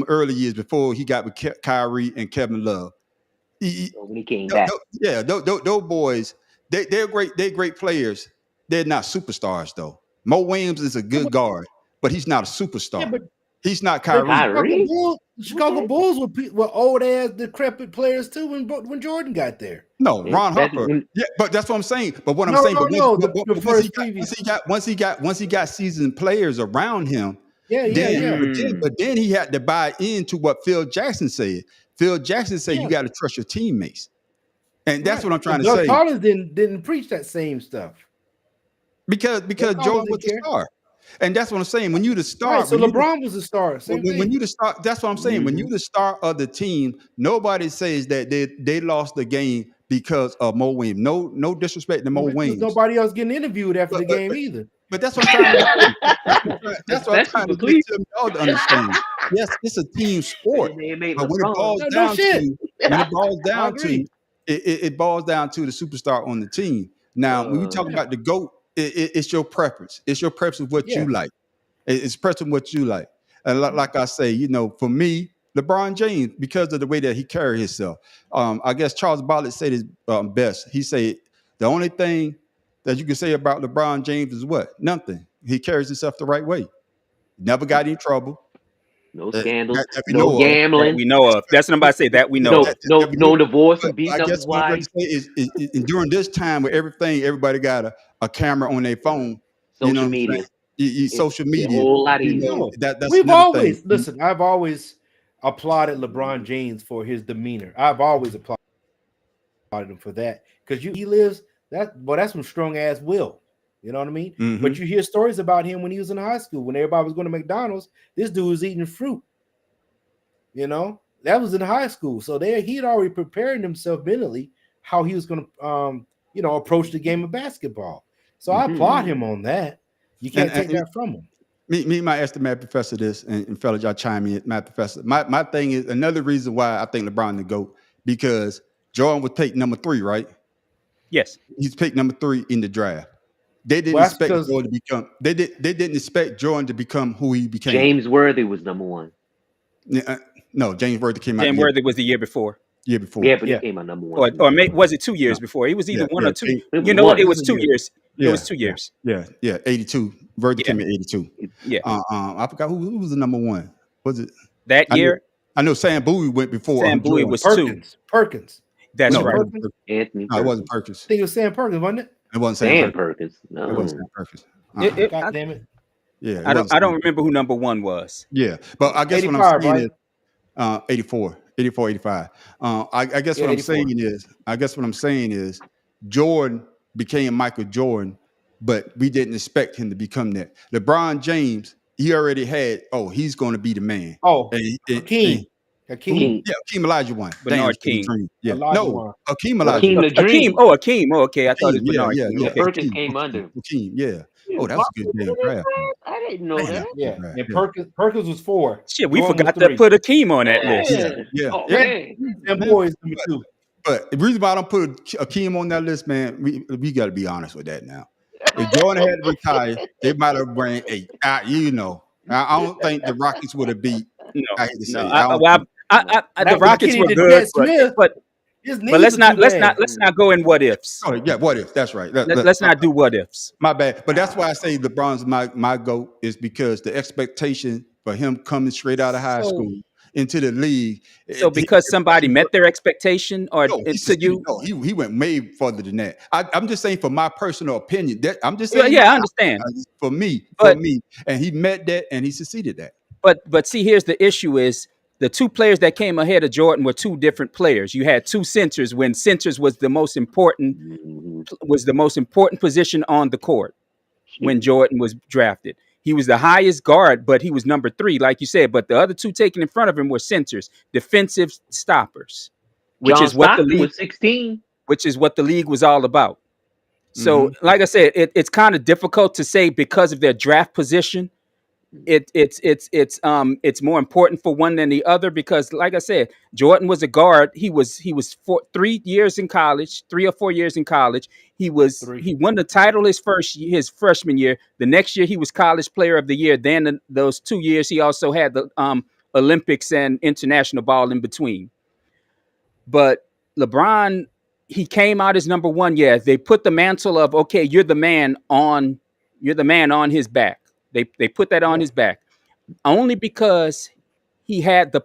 early years before he got with Kyrie and Kevin Love. so when he came back, Yeah, those boys, they're great. They're great players. They're not superstars though. Mo Williams is a Yeah, good guard, but he's not a yeah, superstar. but He's not the Kyrie. Kyrie, Chicago okay, Bulls were old ass decrepit players too when Jordan got there. No, yeah, Ron that Harper. when Yeah, but that's what I'm saying. But what I'm No, saying, no, but no. once, The but first previous. once he got seasoned players around him, Yeah, yeah, then yeah, mm, but then he had to buy into what Phil Jackson said. Phil Jackson said you yeah. got to trust your teammates, and that's Right. what I'm trying But to Doug say. Collins didn't preach that same stuff. Because Doug Collins Jordan was didn't the care. star, and that's what I'm saying. When you the star, Right. So LeBron was a star. Same when thing. you the star, that's what I'm saying. When you mhm. the star of the team, nobody says that they lost the game because of Mo Williams. No disrespect to Mo Right, 'cause Williams, nobody else getting interviewed after but the but game either. but that's what I'm trying to say. That's what I'm Especially trying for to get Cleveland. to y'all to understand. Yes, it's a team sport, And they made but when it LeBron. boils No down shit. to when it boils I down to agree. it boils down to the superstar on the team. Now, when we talk Yeah. about the GOAT, it's your preference. It's your preference of what you Yes. like. It's preference of what you like. And like I say, you know, for me, LeBron James, because of the way that he carried himself, I guess Charles Barkley said it best. He said the only thing that you can say about LeBron James is what? Nothing. He carries himself the right way. Never got in trouble No scandals, that we no know of. that gambling, we know of. That's what I'm about to say. That we know no of. no We know no of. divorce But and beating I up guess his what I'm trying wife. to say is during this time where everybody got a camera on their phone, you know Social what I'm saying? media. Social It's a media, whole lot you know, easier. No, that's we've another thing. always listen. I've always applauded LeBron James for his demeanor. I've always applauded him for that because he lives that's some strong ass will. You know what I mean? Mhm. But you hear stories about him when he was in high school, when everybody was going to McDonald's. This dude was eating fruit. You know, that was in high school, so he'd already prepared himself mentally how he was going to approach the game of basketball. So I applaud him on that. You can't take that from him. Me might ask the math professor this, and fellas, y'all chime in, math professor. My thing is another reason why I think LeBron the GOAT, because Jordan was picked number 3, right? Yes. He's picked number 3 in the draft. They didn't Well, that's expect because Jordan to become. They didn't expect Jordan to become who he became. James Worthy was number 1. No, James Worthy came out James Worthy was the year before. before. Yeah, but Yeah. he came out number 1. Or was it 2 years No. before? It was either Yeah, 1 yeah, or 2. James- It was You know what? one. It It was was a 2 year. years. It Yeah, was 2 years. yeah, 82. Worthy Yeah. came in 82. Yeah. I forgot who was the number 1. Was it? That I know, year, I know Sam Bowie went before Sam Bowie Jordan. was 2. Perkins. That's No, Was it it right. wasn't Perkins? Perkins. Anthony No, it wasn't Perkins. Perkins. I think it was Sam Perkins, wasn't it? It wasn't Sam Sam Perkins. Perkins. It wasn't No. Sam Perkins. God damn it. Yeah, it I wasn't don't Sam. remember who number 1 was. Yeah, but I guess what I'm 85, saying right? is 84, 85. I guess Yeah, what I'm 84. saying is Jordan became Michael Jordan, but we didn't expect him to become that. LeBron James, he already had, he's going to be the man. Oh, And- Hakeem. King. yeah, Hakeem Olajuwon. Bernard Damn, King. Dream. Yeah, Olajuwon. no, Hakeem Hakeem Olajuwon. the Dream. Akeem. Oh, okay. I thought it was Hakeem, Bernard yeah, King. yeah. Okay. Perkins came under. Hakeem, yeah. Yeah, Oh, that was a good damn draft. I didn't know Damn, that. that was a Yeah. good draft. And Yeah. Perkins was 4. Shit, we Jordan was forgot to 3. put Akeem on that list. Yeah. Oh, Yeah. man. Them Man, boys number 2. But the reason why I don't put Akeem on that list, man, we got to be honest with that now. If Jordan had retired, they might have ran 8. I don't think the Rockets would have beat. No, I hate to say, no. it. I don't The Not with Rockets Kenny were the good, Jet Smith. but His but knees let's are not too bad. let's not go in what ifs. Oh yeah, what if? That's right. Let's not do what ifs. My bad. But that's why I say LeBron's my GOAT is because the expectation for him coming straight out of high So- school into the league. So because somebody met their expectation, or No, to you, he went way further than that. I'm just saying, for my personal opinion, that I'm just yeah, saying. I understand. For me, But- and he met that, and he succeeded that. But see, here's the issue: is the 2 players that came ahead of Jordan were 2 different players. You had 2 centers when centers was the most important position on the court when Jordan was drafted. He was the highest guard, but he was number 3, like you said. But the other 2 taken in front of him were centers, defensive stoppers, which John is what the Stockton league, was 16. which is what the league was all about. So, like I said, it's kind of difficult to say because of their draft position it's more important for one than the other because, like I said, Jordan was a guard. He was 3 years in college, 3 or 4 years in college. Three. He won the title his freshman year. The next year he was College Player of the Year. Then those 2 years he also had the Olympics and international ball in between. But LeBron, he came out as number one. Yeah, they put the mantle of, okay, you're the man on his back. They put that on Yeah. his back only because he had the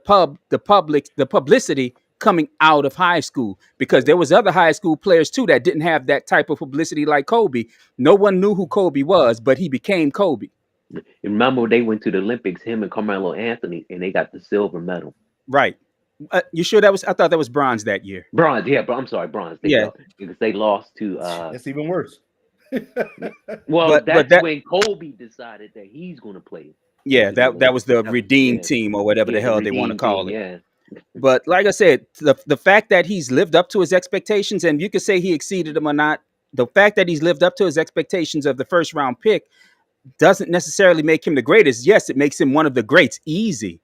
publicity coming out of high school, because there was other high school players too that didn't have that type of publicity like Kobe. No one knew who Kobe was, but he became Kobe. And remember, they went to the Olympics, him and Carmelo Anthony, and they got the silver medal. Right. You sure that was? I thought that was bronze that year. Bronze, yeah, but I'm sorry, bronze. Yeah. Because they lost to. That's even worse. Well, but that's that- when Kobe decided that he's going to play. Yeah, that was the redeemed yeah. team or whatever the Yeah, hell they want to redeemed call team, it. Yeah. But like I said, the fact that he's lived up to his expectations, and you could say he exceeded them or not, the fact that he's lived up to his expectations of the first round pick doesn't necessarily make him the greatest. Yes, it makes him one of the greats. Easy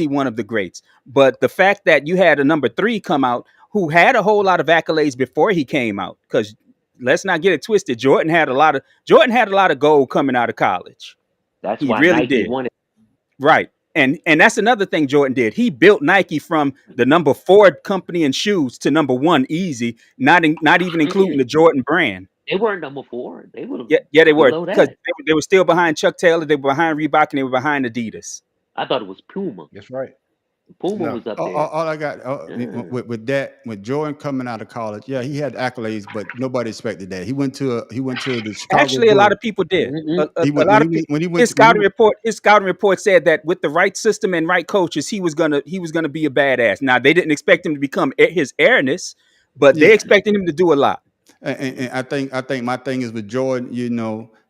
one of the greats. But the fact that you had a number 3 come out who had a whole lot of accolades before he came out, because let's not get it twisted, Jordan had a lot of gold coming out of college. That's He why really Nike did. wanted. Right. And that's another thing Jordan did. He built Nike from the number 4 company in shoes to number 1 easy, not even including the Jordan brand. They weren't number 4. They would. Yeah, they were, below because that. they were still behind Chuck Taylor, they were behind Reebok, and they were behind Adidas. I thought it was Puma. That's right. Puma No. was up there. All I got with Jordan coming out of college, yeah, he had accolades, but nobody expected that. He went to the Chicago Actually, a lot Bulls. of people did. Mhm. A He went- lot when of he- people. when he went His to- when scouting he- report said that with the right system and right coaches, he was gonna be a badass. Now they didn't expect him to become his airness, but they Yeah. expected him to do a lot. And I think my thing is with Jordan,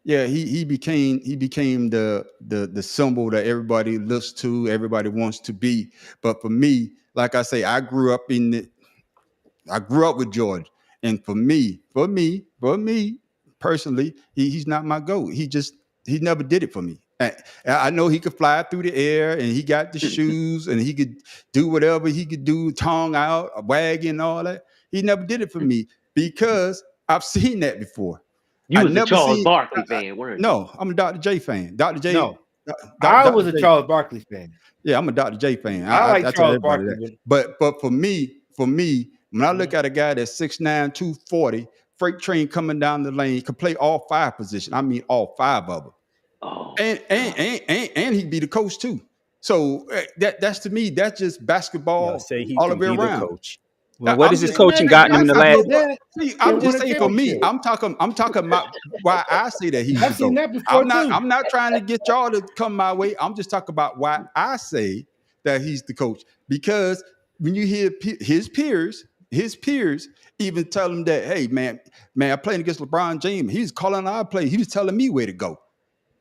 yeah, he became the symbol that everybody looks to, everybody wants to be. But for me, like I say, I grew up with Jordan, and for me personally, he's not my GOAT. He never did it for me. I know he could fly through the air, and he got the shoes, and he could do whatever he could do, tongue out, a wagon, all that. He never did it for me because I've seen that before. You I was a never Charles seen- Barkley fan, weren't you? No, I'm a Dr. J fan. Dr. J. No, Dr. I was a J. Charles Barkley fan. Yeah, I'm a Dr. J fan. I like tell Charles everybody Barkley. that. But for me, when I look at a guy that's 6'9", 240, freight train coming down the lane, can play all 5 positions. I mean, all 5 of them. Oh, And he'd be the coach too. So that's to me, that's just basketball Y'all say he all can the way be the around. coach. Well, what I'm has his just- coaching gotten him in the I- I- last? I- See, I'm They just won a saying for me, championship. I'm talking about why I say that he's I've the seen GOAT. that before too. I'm not trying to get y'all to come my way. I'm just talking about why I say that he's the coach. Because when you hear his peers even tell him that, hey, man, I'm playing against LeBron James. He's calling our play. He was telling me where to go.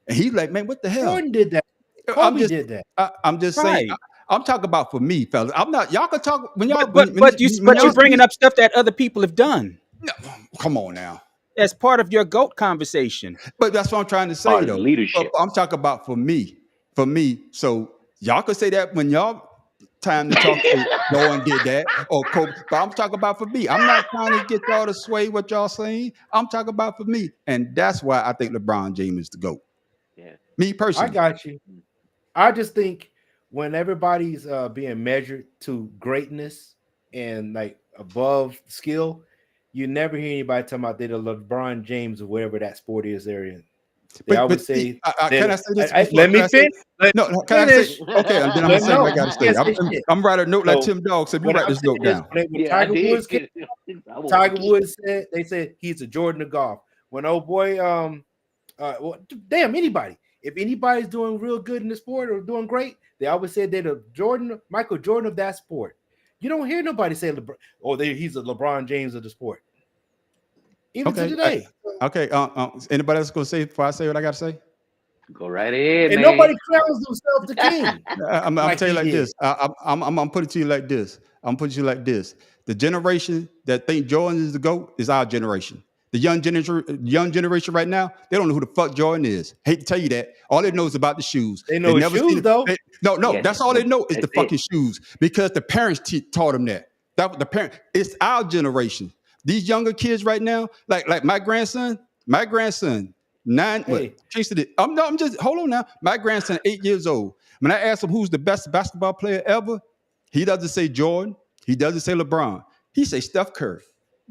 And he's like, man, what the hell? Jordan did that. I'm Kobe just, did that. I'm just saying. Right. I'm talking about for me, fellas. I'm not. Y'all can talk when y'all. But you're bringing up stuff that other people have done Come on now. as part of your GOAT conversation. But that's what I'm trying to say, part of though. leadership. But I'm talking about for me. So y'all could say that when y'all time to talk to Jordan did that or Kobe. But I'm talking about for me. I'm not trying to get y'all to sway what y'all saying. I'm talking about for me, and that's why I think LeBron James is the GOAT. Yeah. Me I personally. got you. I just think when everybody's being measured to greatness and like above skill, you never hear anybody talking about they're the LeBron James or whatever that sport is they're in. They always say, can I say this? let me finish. No, can I say? Okay, and then I'm gonna say what I gotta say. Yes, yes. I'm writing a note like So, Tim Dog said. You When write I'm this note saying down. when Yeah, I Tiger did. Woods came, I was- Tiger Woods said they said he's a Jordan of golf. When old boy, damn anybody, if anybody's doing real good in the sport or doing great, they always said they're the Michael Jordan of that sport. You don't hear nobody say LeBron, he's a LeBron James of the sport. Even to Okay, today, Okay. Anybody else gonna say before I say what I gotta say? Go right ahead, and man. nobody crowns themselves the king. I'm Like tell you he like did. this. I'm gonna put it to you like this. I'm putting you like this. The generation that think Jordan is the GOAT is our generation. The young generation right now, they don't know who the fuck Jordan is. Hate to tell you that. All they know is about the shoes. They know his never shoes, seen though. No, Yes, that's all they know is the that's it. fucking shoes because the parents taught them that. That the parent. It's our generation. These younger kids right now, like my grandson, 9. Hey. I'm just hold on now. My grandson, 8 years old. When I ask him who's the best basketball player ever, he doesn't say Jordan. He doesn't say LeBron. He say Steph Curry.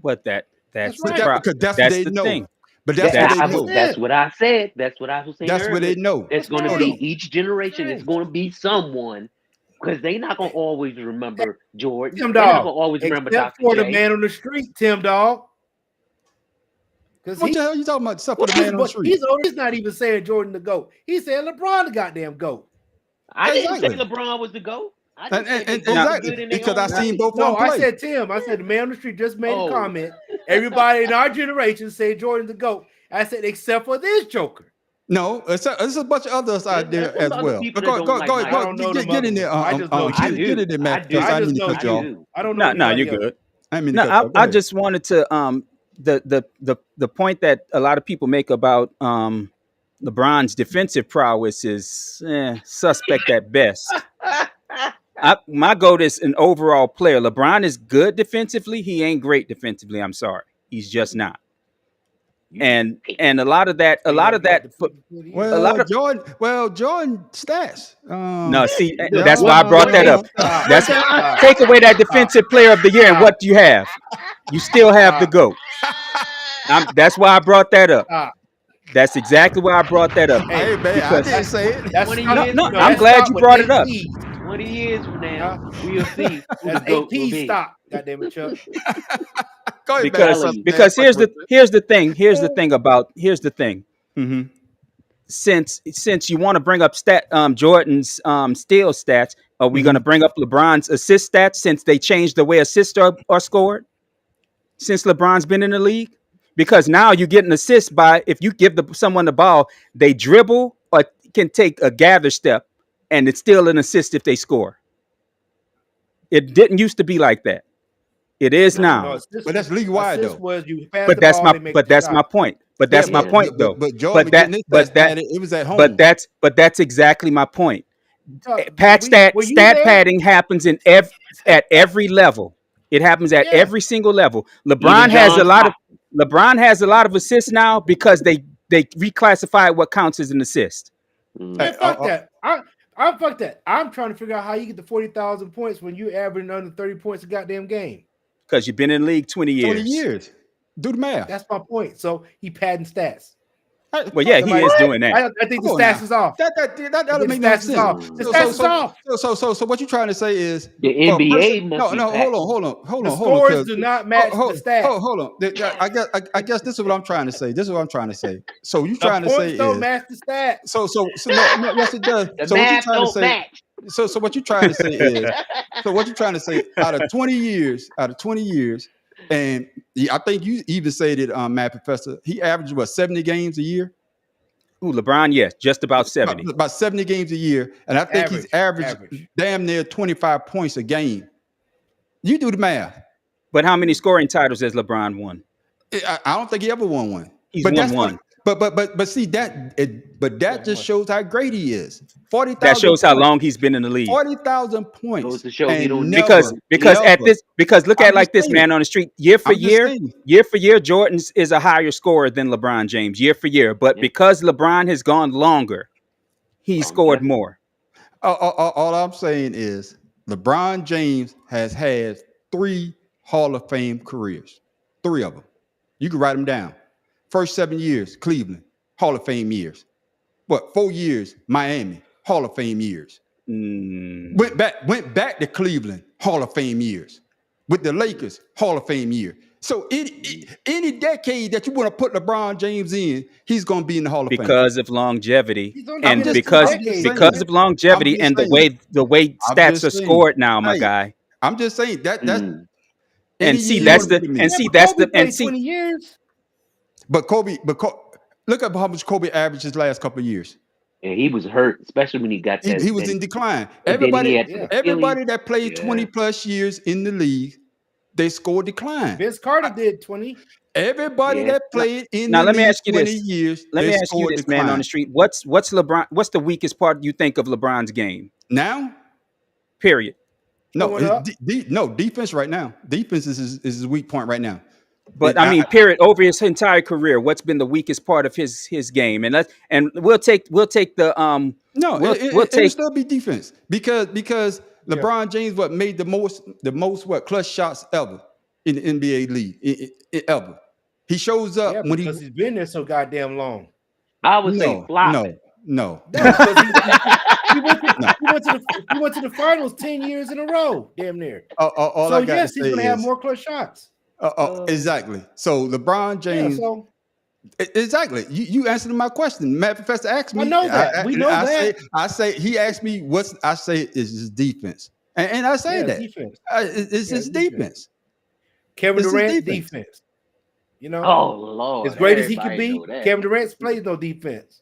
But that's That's the right. pro- Because that's what that's they the know. thing. But that's That's what they know. what I said. That's what I was saying That's what they earlier. know. It's going to Right. be each generation. Right. It's going to be someone because they're not going to always remember Jordan. Tim They're not Dog. going to always remember Except Dr. for the J. man on the street, Tim Dog. Because What the hell you talking about? Stuff for the man on the street. he's not even saying Jordan the GOAT. He's saying LeBron the goddamn GOAT. I didn't say Exactly. LeBron was the GOAT. I And, just said they and, both exactly good in their because own I seen way. both No, of them I play. said Tim. I said the man on the street just made Oh. a comment. Everybody in our generation say Jordan the GOAT. I said except for this joker. No, there's a bunch of others out There's there some as other well. people Go, that go, don't go, like go, I don't know them get in others. there. I just know I get do. in there, Matt. I do. Because I I need just to know cut you you off. do. I don't know. No, you're anybody else. good. I didn't mean to No, cut you off. Go I ahead. just wanted to the point that a lot of people make about LeBron's defensive prowess is suspect at best. My goat is an overall player. LeBron is good defensively. He ain't great defensively. I'm sorry, he's just not. And a lot of that, Well, Jordan stats. no, see, yeah, that's why I brought that up. Stop. That's Stop. take away that defensive player of the year, and what do you have? You still have the GOAT. That's why I brought that up. Stop. That's exactly why I brought that up. Hey, man, I Because- didn't say it. That's 20 stop- years No, from I'm now, glad stop you with brought it up. AP. 20 years from now, we'll see who the That's GOAT will AP be. stop. Goddamn it, Chuck. Go ahead, because man. because here's the thing. Mhm. Since you want to bring up Jordan's steal stats, are we going to bring up LeBron's assist stats since they changed the way assists are scored? Since LeBron's been in the league, because now you get an assist by if you give someone the ball, they dribble or can take a gather step, and it's still an assist if they score. It didn't used to be like that. It is now. But that's league wide though. But that's my point. But that's my point though. But Jordan But that- getting his but stats that- padded, it was at home. But that's exactly my point. Pat Stat padding happens at every level. It happens at Yeah. every single level. Even LeBron has John a lot of assists now because they reclassified what counts as an assist. Mm. Man, fuck that. I'm fuck that. I'm trying to figure out how you get to 40,000 points when you averaging under 30 points a goddamn game. Because you've been in the league 20 years. 20 years. Do the math. That's my point. So he padding stats. Well, yeah, he Somebody- is doing that. I think the Come on stats now. is off. That The doesn't make no stats is sense. off. The stats is off. So what you're trying to say is The for a NBA person- must be no, packed. hold on. The scores 'cause- do not match hold, the stats. hold on. I guess this is what I'm trying to say. So you The trying to points say don't is match the stats. so no, yes it does. The So what you math trying to don't say? match. So what you're trying to say is so what you're trying to say out of 20 years, and I think you even said it, Matt Professor. He averaged what 70 games a year. Ooh, LeBron, yes, just about 70. About 70 games a year, and I think he's averaged damn near 25 points a game. You do the math. But how many scoring titles has LeBron won? I don't think he ever won one. He's but won that's one. But see that just shows how great he is. 40,000. That shows how points. long he's been in the league. 40,000 points. Goes to show he and don't- never, Because look I'm at like just this, saying. man, on the street. Year for I'm just year, saying. Jordan is a higher scorer than LeBron James, year for year. But Yeah. because LeBron has gone longer, he scored more. All I'm saying is LeBron James has had 3 Hall of Fame careers. 3 of them. You can write them down. First 7 years, Cleveland, Hall of Fame years. 4 years, Miami, Hall of Fame years. Went back to Cleveland, Hall of Fame years. With the Lakers, Hall of Fame year. So any decade that you want to put LeBron James in, he's going to be in the Hall of Fame. Because of longevity, He's only and been because in the because of longevity I'm and just the way I'm stats just are saying. scored now, my Hey, guy. I'm just saying that's Mm. And any see, year that's you the wanna put him in. and see but that's Kobe the played and see 20 years. But Kobe, look at how much Kobe averaged his last couple of years. And he was hurt, especially when he got that. He was in decline. and then he Everybody, had yeah. everybody that played Yeah. 20 plus years in the league, they scored decline. Vince Carter did 20. Everybody Yeah. that played in Now the let me league ask you 20 this. years, Let me their ask you score this, man, on the declined. street. What's LeBron? What's the weakest part you think of LeBron's game? Now, Period. no, Going up. no defense right now. Defense is his weak point right now. But I mean, period. Over his entire career, what's been the weakest part of his game? And we'll take the No, we'll it'll take still be defense because Yeah. LeBron James made the most clutch shots ever in the NBA league ever. He shows up Yeah, when because he's been there so goddamn long. I would say flop. no. No, because he went to the finals 10 years in a row, damn near. All So I got yes, to he's say gonna have is more clutch shots. exactly. So LeBron Yeah, James. so Exactly. You answered my question. Matt Professor asked me. I know that. We know that. I say he asked me what's. I say is his defense, and I say Yeah, that defense. it's his defense. Kevin It's his Durant defense. defense. You know, Oh Lord. as great as he could everybody be, know that. Kevin Durant plays no defense.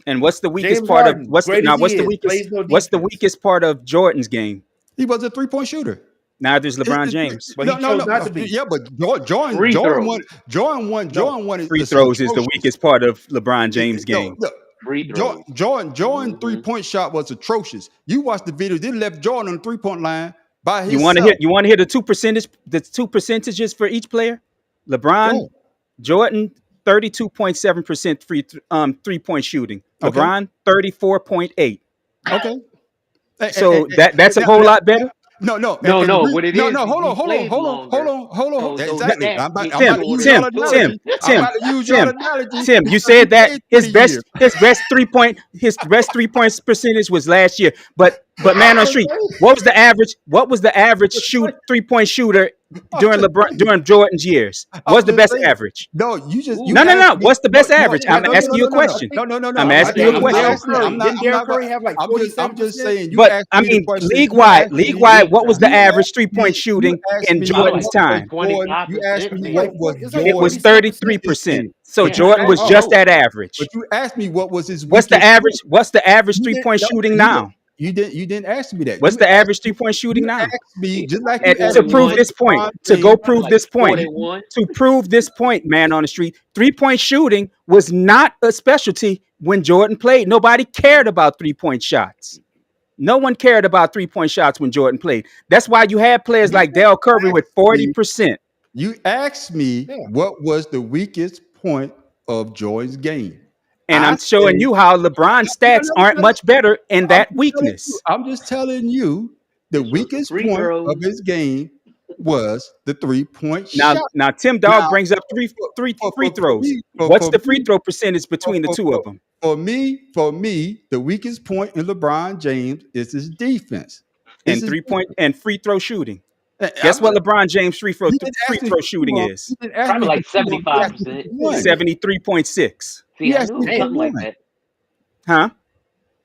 and what's the weakest James part Harden, of what's the great now as what's he the is, weakest plays no what's the defense. weakest part of Jordan's game? He was a 3-point shooter. Neither is LeBron It- James. But he chose not to be. Yeah, but Jordan Free throws. won. Jordan won. Free throws is the weakest part of LeBron James' game. Free throws. Jordan Mhm. 3-point shot was atrocious. You watched the video; they left Jordan on the 3-point line by You himself. want to hear the two percentages for each player? LeBron, Go. Jordan, 32.7% 3-point shooting. Okay. LeBron, 34.8. Okay. So that's a whole lot better. No. What it is, Hold on. he plays So exactly. that I'm makes about it to use Tim, your analogy. I'm about to use your Tim, analogy. Tim, you because said he that played his 3 best years. his best 3-point percentage was last year. But man on the street, what was the average 3-point shooter during Jordan's years? What's the best average? No, you just Ooh. No. asked me- What's the best average? no, I'm no, asking no, you a no, question. No. I'm asking you a question. Didn't Derrick Curry have like I'm just 47%? saying. You But asked I me the mean, question. league You asked wide, me- what was the you average asked 3-point me- shooting you asked in me Jordan's what was time? Jordan- You asked me what was It's like It was 47%. 33%. So Yeah. Jordan was Oh. just at average. But you asked me what was his. What's the weakest average? point. What's the average You didn't- 3-point no, shooting you now? You didn't ask me that. What's You the asked- average 3-point shooting you now? asked me just like And you asked to me prove what this point, LeBron to go James- prove Like this point, 41. to prove this point, man on the street, 3-point shooting was not a specialty when Jordan played. Nobody cared about 3-point shots. No one cared about 3-point shots when Jordan played. That's why you had players like Dale Curry with 40%. You asked me Yeah. what was the weakest point of Jordan's game. And I'm I showing said- you how LeBron's stats aren't much better in that weakness. I'm just telling you the This was weakest free point throws. of his game was the 3-point shot. Now Tim Dog Now, brings up three for- free for throws. me- for- What's for the free me- throw percentage between the two of them? For me, the weakest point in LeBron James is his defense. And It's his 3-point and free throw shooting. defense. Guess what LeBron James free throw You didn't ask me for shooting two of them. is? You didn't ask Probably me like for two of them. You asked me 75%. for one. 73.6. See, You I asked knew me it was something like one. that. Huh?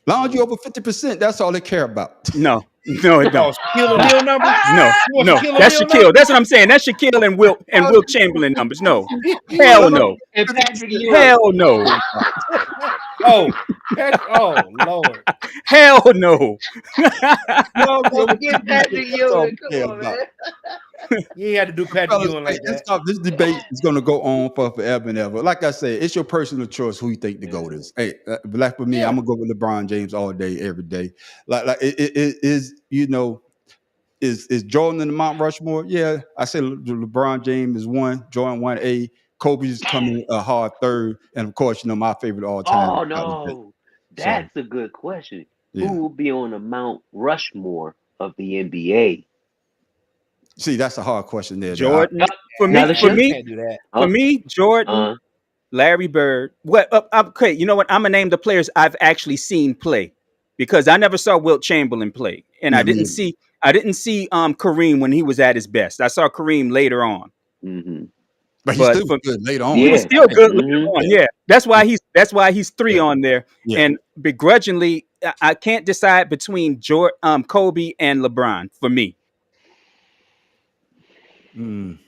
Long as you over 50%, that's all they care about. No, it Oh, don't. Shaquille O'Neal numbers? No, You want no. Shaquille That's O'Neal Shaquille. That's what I'm saying. That's Shaquille and Wilt Chamberlain numbers. No. Hell no. And Patrick Ewing. Hell no. Oh, oh Lord. Hell no. Don't forget Patrick Ewing. Yeah, Come on, man. You ain't had to do Patrick Fellas, Ewing like this, that. this debate is going to go on for forever and ever. Like I said, it's your personal choice who you think the GOAT is. Hey, like for me, I'm gonna go with LeBron James all day, every day. Like it is, is Jordan in the Mount Rushmore? Yeah, I say LeBron James is 1, Jordan 1A, Kobe's coming a hard third, and of course, my favorite all time. Oh no, that's a good question. Yeah. Who will be on the Mount Rushmore of the NBA? See, that's a hard question there. Jordan. For Now, me, the for shit me, Can't do that. for me, Jordan, Larry Bird. What? Okay, you know what? I'm gonna name the players I've actually seen play, because I never saw Wilt Chamberlain play, and I didn't see Kareem when he was at his best. I saw Kareem later on. Mm-hmm. But But he's still good later on. He was Yeah. still good later Mhm. on. Yeah, that's why he's 3 on there. Yeah. And begrudgingly, I can't decide between Kobe and LeBron for me. Mm.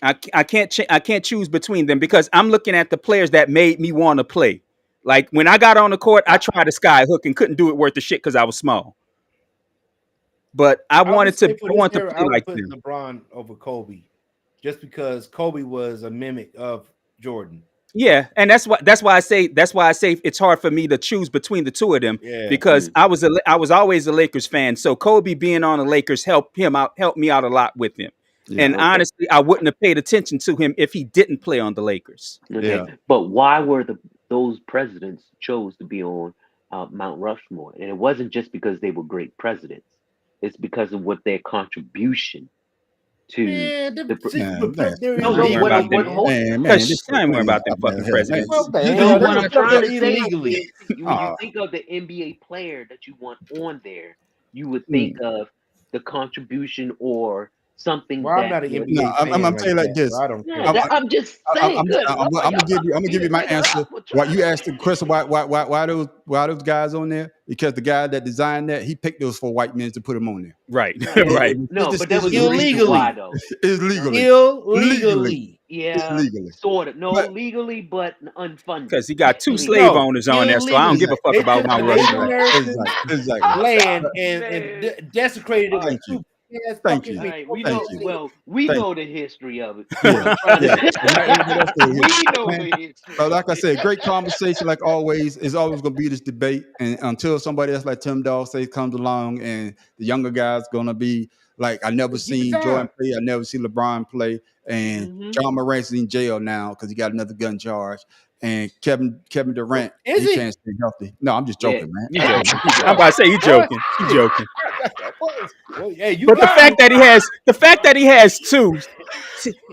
I can't choose between them, because I'm looking at the players that made me want to play. Like when I got on the court, I tried a sky hook and couldn't do it worth the shit because I was small. But I wanted to play like them. them. LeBron over Kobe. just because Kobe was a mimic of Jordan. Yeah, and that's why I say it's hard for me to choose between the two of them Yeah. because I was always a Lakers fan. So Kobe being on the Lakers helped me out a lot with him. Yeah. And Okay. honestly, I wouldn't have paid attention to him if he didn't play on the Lakers. Okay, Yeah. but why were those presidents chose to be on Mount Rushmore? And it wasn't just because they were great presidents. It's because of what their contribution to Man, the pre- Man, that's there no, is no, ain't what, about what, them. hold, man, Cause this I ain't worried about them fucking presidents. What the You no, hell? what That's I'm trying to done say illegally. is when you think of the NBA player that you want on there, you would think of the contribution or something Well, I'm that not an would- NBA No, I'm fan telling you like that, this. so I don't Yeah, care. I'm just saying. Good I'm Lord, gonna give you. I'm gonna give you my beat a nigga answer. up for Why trying you to- asked the question? Why those guys on there? Because the guy that designed that, he picked those for white men to put them on there. Right, No, right. no, This but there is was a reason illegally. why though. It's legally. Illegally. Yeah, legally. sort of. No, But- legally, but unfunded. Because he got 2 Illegal. slave No, owners on there, so I don't give a fuck They about took Mount Native Rushmore. American Exactly. land and desecrated it with Thank you. two ass Thank fucking you. All right, we Thank know. you. Well, we Thank know the history of it. Yeah. Yeah. we know Man, the history. But like I said, great conversation. Like always, is always going to be this debate, and until somebody else like Tim Dawg says comes along, and the younger guys going to be like, I never Just give it seen time. Jordan play, I never seen LeBron play, and Mhm. John Morant's in jail now because he got another gun charge, and Kevin Durant Is he? can't stay healthy. No, I'm just Yeah. joking, man. You joking. I'm about to say you joking. You joking. Well, hey, you But the got fact that he has 2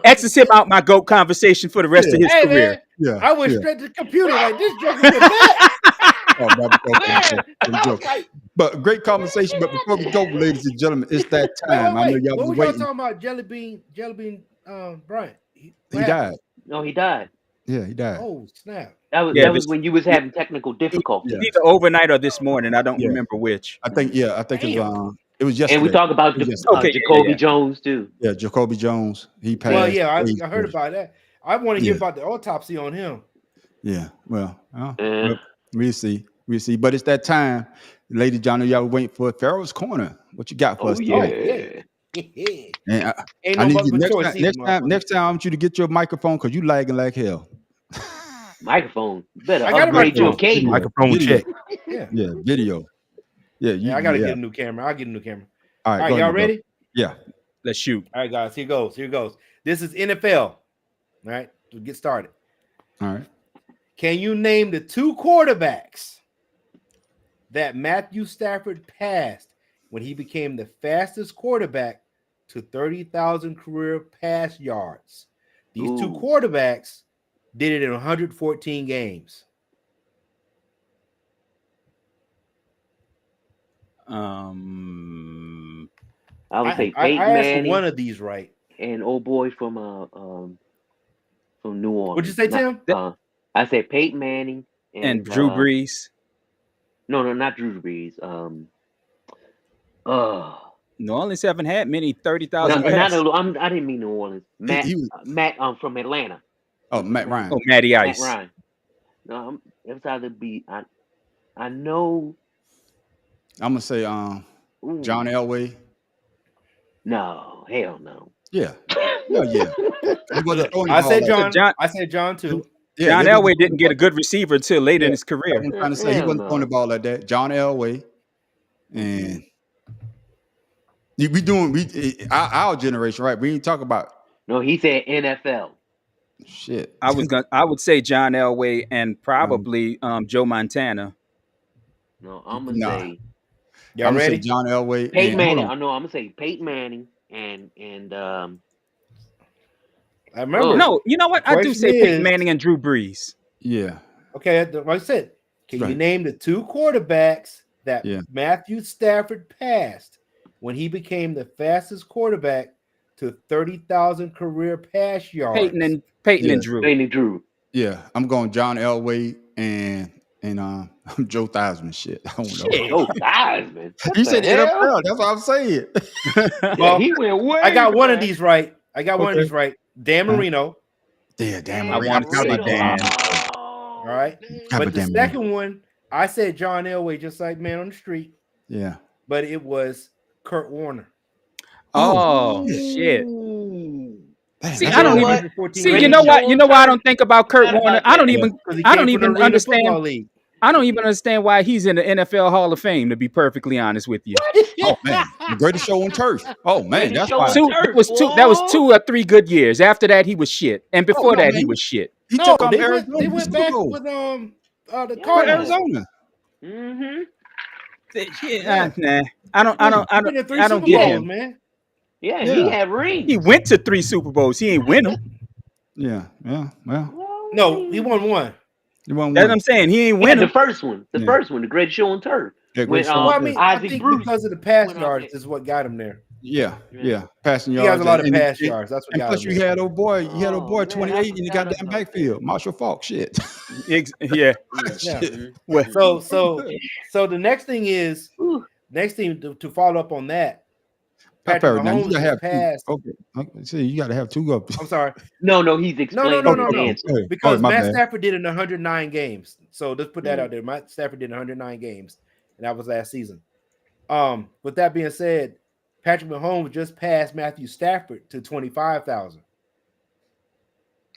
X's him out my GOAT conversation for the rest of his Hey, career. man, Yeah, I went yeah. straight to the computer like this joker with that. Oh, I'm I was joking. like, But great conversation. But before we go, ladies and gentlemen, it's that time. I know wait. y'all What been were y'all waiting. talking about? Jelly Bean, Bryant. He What happened? died. No, he died. Yeah, he died. Oh snap! That was Yeah, that was this- when you was having technical difficulties. Yeah. Either overnight or this morning. I don't Yeah. remember which. I think it's Damn. it was yesterday. And we talk about It was yesterday. Okay, yeah, Jacoby yeah. Jones too. Yeah, Jacoby Jones. He passed. Well, yeah, I away. heard about that. I want to hear Yeah. about the autopsy on him. Yeah, well, Yeah. we'll see. We'll see. But it's that time. Lady John, y'all waiting for Pharaoh's Corner. What you got for Oh us today? yeah. And Ain't I no need you multiple next choice time, either, next time I want you to get your microphone because you lagging like hell. Microphone. You better I got a upgrade your microphone. cable. Microphone check. Yeah. Yeah, video. Yeah, Yeah, I gotta get a new camera. I'll get a new camera. All All right, right, go y'all ahead, bro. ready? Yeah. Let's shoot. All right, guys. Here goes. Here goes. This is NFL. All right, to get started. All right. Can you name the 2 quarterbacks that Matthew Stafford passed when he became the fastest quarterback to 30,000 career pass yards? These 2 Ooh. quarterbacks did it in 114 games. I would say I Peyton asked for Manning one of these right. and old boy from New Orleans. What'd you say, Tim? I said Peyton Manning And Drew Brees. No, not Drew Brees. New Orleans haven't had many No, 30,000 Okay. pass. I didn't mean New Orleans. Matt, he was- Matt, from Atlanta. Oh, Matt Ryan. Oh, Matty Matt Ice. Ryan. No, it's either be. I know. I'm gonna say Ooh, John Elway. No, hell no. Yeah. Yeah, yeah. He wasn't throwing the I ball said like John. I said John too. Yeah, John they wasn't Elway throwing didn't the get a ball- good receiver until late in his career. I'm trying to say he Hell wasn't throwing no. the ball like that. John Elway, and our generation, right? We ain't talk about No, he said NFL. shit. I would say John Elway and probably Joe Montana. No, I'm gonna Nah. say Y'all I'm gonna say ready? John Elway. Peyton and, hold Manning. on. I know. I'm gonna say Peyton Manning and I remember. No, you know what? I do Question say Peyton is- Manning and Drew Brees. Yeah. Okay, like I said, can you Right. name the 2 quarterbacks that Yeah. Matthew Stafford passed when he became the fastest quarterback to 30,000 career pass yards? Peyton and Yeah. Drew. Peyton Drew. Yeah. I'm going John Elway and Joe Theismann. Shit. I don't know. Joe Theismann. What You the said hell? NFL. That's what I'm saying. Yeah, Well, he went way. I got one of back. these right. Dan Uh-huh. Marino. Yeah, damn. I wanted to say Dan. All right. God But the damn it. second one, I said John Elway, just like Man on the Street, Yeah. but it was Kurt Warner. Oh, shit. Ooh. Damn, See, that's I don't all. You know even what? see. Great You know what? show You on know why I turf. don't think about Kurt Forgot Warner. about that. Yeah. Because he I came don't from the even Arena understand. Football League. I don't even understand why he's in the NFL Hall of Fame. To be perfectly honest with you, Oh man, the greatest show on turf. Oh man, Greatest that's show why. on turf, that was boy. 2 or 3 good years. After that, he was shit, and Oh before no, that, he man, was shit. he No, took they Arizona went to the Super back Bowl with the Yeah. for Cardinals. Arizona. Mm-hmm. Yeah. Nah, I don't, He been in 3 I don't Super get Yeah. Bowls, him. man. Yeah, Yeah, he had He rings. went to 3 Super Bowls. He ain't win them. yeah. Well, Well, No, he won one. you won That's what one. I'm saying. He ain't yeah, win the them. first one. The Yeah, first one, the greatest show on turf. yeah, When greatest show Well, on I turf. mean, I Isaac think Bruce because of the pass went out yards there. is what got him there. Yeah, Yeah. yeah. Passing He has yards. a lot of and, pass yards. That's what and got plus him you there. had old boy, Oh man, I 28 in the forgot goddamn about backfield. Marshall Falk. Shit. Yeah. that. Yeah. Shit. Well, So the next thing is to follow up on that. Patrick Now you Mahomes gotta just have two. passed. Okay. See, you gotta have two up. I'm sorry. No, he's No. explaining Okay, his okay. answer. Go ahead. Because my Matt bad. Stafford did in 109 games. So let's put that Mm. out there. Matt Stafford did 109 games, and that was last season. With that being said, Patrick Mahomes just passed Matthew Stafford to 25,000.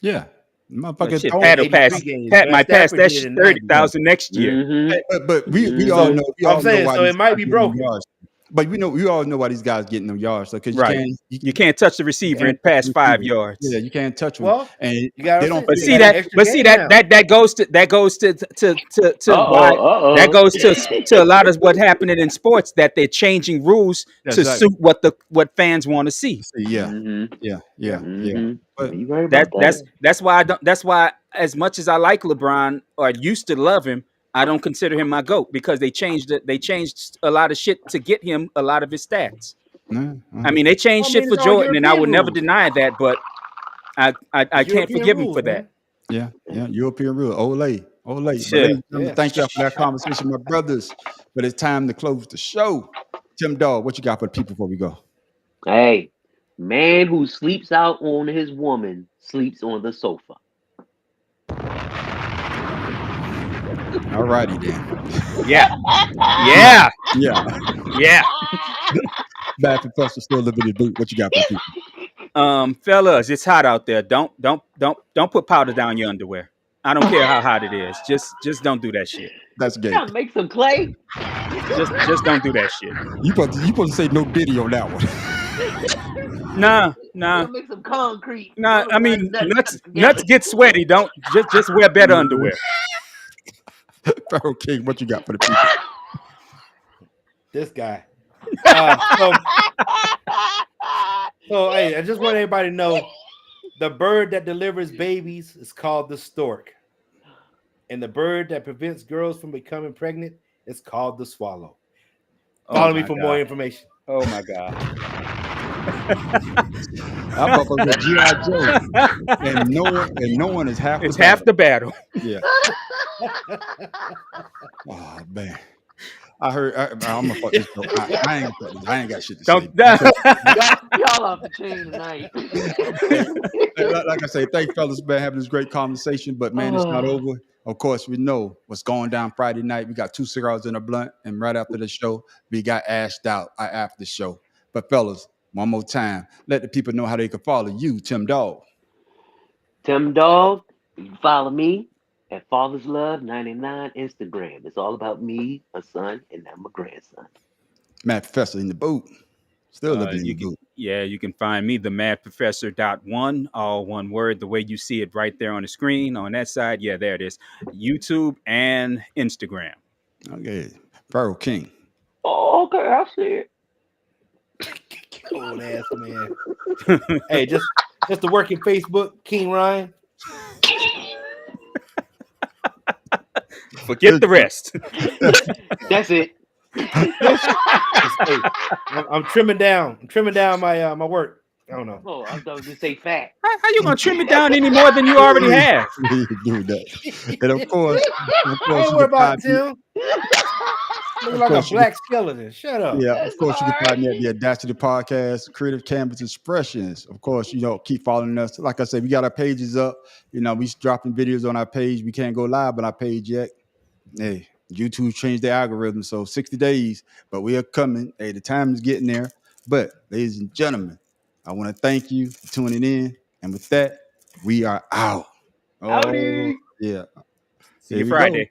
Yeah. Motherfucker shit, throwing. Pat will pass. 83 games. Pat Matt might pass Stafford that did it shit in 30,000 next year. Mm-hmm. But we So, all know I'm saying, why so these it might guys be getting them broken. yards. But we all know why these guys getting them yards. Because Right. You can't touch the receiver and pass 5 yards. Yeah, you can't touch them. Well, And you got they don't. But you see got that, an extra game now. that goes to why Uh-oh. that goes to a lot of what happening in sports, that they're changing rules That's to right. suit what fans want to see. Yeah, Mm-hmm. yeah. Mm-hmm. But You right about that. That's why I don't. That's why, as much as I like LeBron or used to love him, I don't consider him my GOAT, because they changed it. They changed a lot of shit to get him a lot of his stats. I mean, they changed shit for it's all Jordan, and I European would never rules. deny that, but I It's can't European forgive him rules, for man. that. yeah. European rule. Ole. But Shit. ladies and gentlemen, Yeah. thank y'all for that conversation, my brothers. But it's time to close the show. Tim Dog, what you got for the people before we go? Hey, man who sleeps out on his woman sleeps on the sofa. All righty then. Yeah. Yeah. Bad Professor still living in the boot. What you got for the people? Fellas, it's hot out there. Don't put powder down your underwear. I don't care how hot it is. Just don't do that shit. That's gay. Gotta make some clay. Just don't do that shit. You supposed to say no Diddy on that one. Nah. Gotta make some concrete. Nah, I mean, Nuts nuts get sweaty. Don't just wear better underwear. Pharaoh King, what you got for the people? This guy. So hey, I just want everybody to know the bird that delivers babies is called the stork. And the bird that prevents girls from becoming pregnant is called the swallow. Follow me for more information. Oh my God. I'm up with G.I. Joe. And no one is half It's half the battle. Yeah. Oh man. I heard I'm gonna fuck this joke. I ain't got shit to say. Y'all off the chain tonight. Like I say, thanks fellas, man, having this great conversation. But man, it's not over. Of course, we know what's going down Friday night. We got 2 cigars in a blunt, and right after the show, we got Ashed Out after the show. But fellas, one more time, let the people know how they can follow you, Tim Dog. Tim Dog, you can follow me at Father's Love 99 Instagram. It's all about me, my son, and now my grandson. Mad Professor in the boot. Still living in the boot. Yeah, you can find me, the Mad Professor.1, all one word, the way you see it right there on the screen. On that side, yeah, there it is. YouTube and Instagram. Okay. Pharaoh King. Oh, okay, I see it. Old ass man. Hey, just to work in Facebook, King Ryan. Forget the rest. That's it. Hey, I'm trimming down. I'm trimming down my my work. I don't know. Oh, I was going to say fat. How you gonna trim it down any more than you already have? We do that. And of course, Don't worry about it, Tim. Look like a black skeleton. Shut up. Yeah, of course, you can find me at the Audacity Podcast, Creative Canvas Expressions. Of course, keep following us. Like I said, we got our pages up. We dropping videos on our page. We can't go live on our page yet. Hey, YouTube changed the algorithm, so 60 days, but we are coming. Hey, the time is getting there. But, ladies and gentlemen, I want to thank you for tuning in. And with that, we are out. Oh, Howdy. yeah. See Here you we go. Friday.